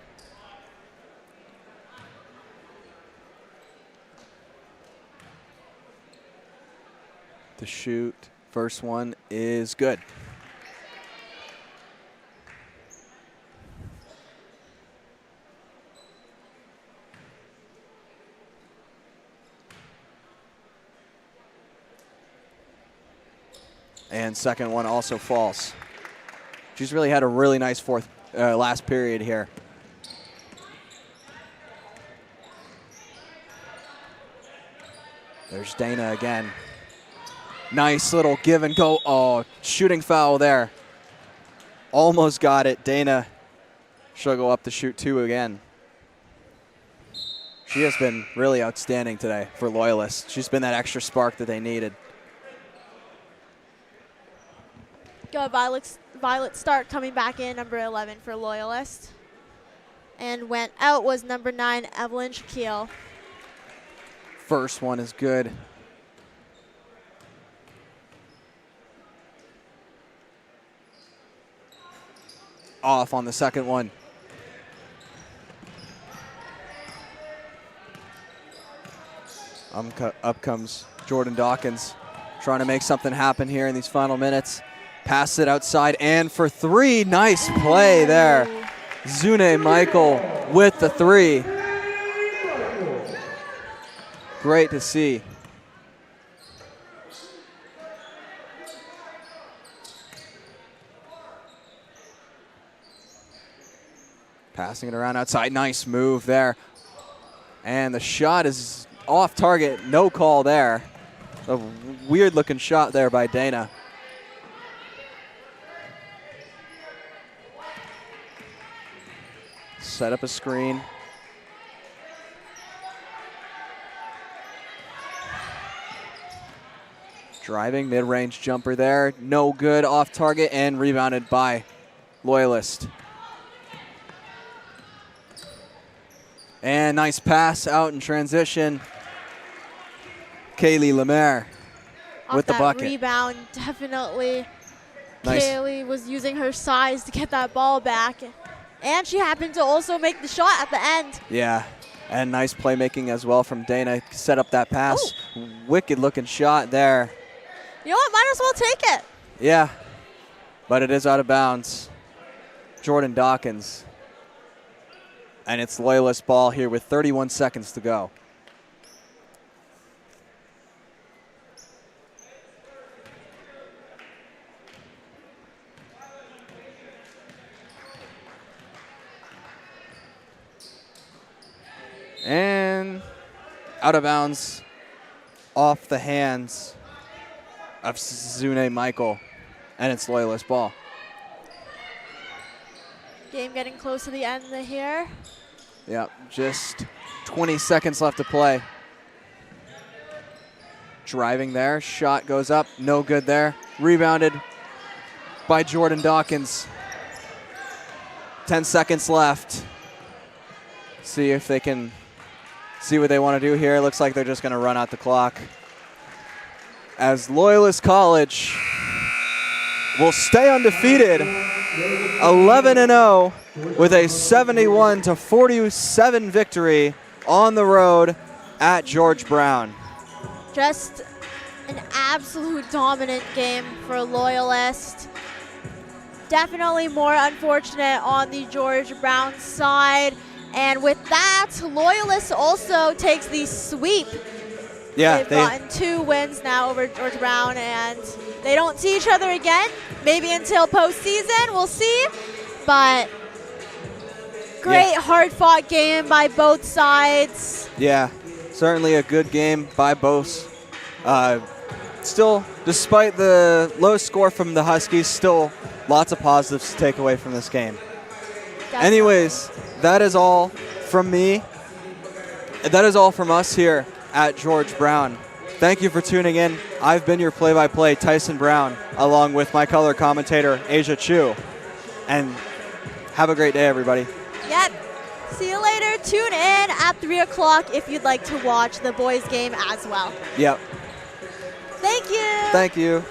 The shoot, first one is good. And second one also falls. She's really had a really nice last period here. There's Dana again. Nice little give and go. Oh, shooting foul there. Almost got it. Dana, she'll go up to shoot two again. She has been really outstanding today for Loyalist. She's been that extra spark that they needed. Got Violet Stark coming back in, number 11 for Loyalist. And went out was number 9, Evelyn Shaquille. First one is good. Off on the second one. Up comes Jordan Dawkins. trying to make something happen here in these final minutes. Pass it outside and for three. Nice play there. Zune Michael with the three. Great to see. Passing it around outside. Nice move there. And the shot is off target. No call there. A weird looking shot there by Dana. Set up a screen. Driving mid-range jumper there. No good, off target, and rebounded by Loyalist. And nice pass out in transition. Kaylee Lemaire with the bucket. Rebound, definitely. Nice. Kaylee was using her size to get that ball back. And she happened to also make the shot at the end. Yeah, and nice playmaking as well from Dana. Set up that pass. Ooh. Wicked looking shot there. You know what, might as well take it. Yeah, but it is out of bounds. Jordan Dawkins. And it's Loyalist ball here with 31 seconds to go. And out of bounds, off the hands of Zune Michael, and it's Loyalist ball. Game getting close to the end here. Yep, just 20 seconds left to play. Driving there, shot goes up, no good there. Rebounded by Jordan Dawkins. 10 seconds left. See if they can see what they want to do here. Looks like they're just going to run out the clock. As Loyalist College will stay undefeated, 11-0 with a 71-47 victory on the road at George Brown. Just an absolute dominant game for Loyalist. Definitely more unfortunate on the George Brown side. And with that, Loyalist also takes the sweep. Yeah, they've gotten 2 wins now over George Brown, and they don't see each other again. Maybe until postseason, we'll see. But great, hard-fought game by both sides. Yeah, certainly a good game by both. Still, despite the low score from the Huskies, still lots of positives to take away from this game. Definitely. Anyways, that is all from me. That is all from us here at George Brown. Thank you for tuning in. I've been your play-by-play, Tyson Brown, along with my color commentator, Asia Chu. And have a great day, everybody. Yep. See you later. Tune in at 3 o'clock if you'd like to watch the boys' game as well. Yep. Thank you. Thank you.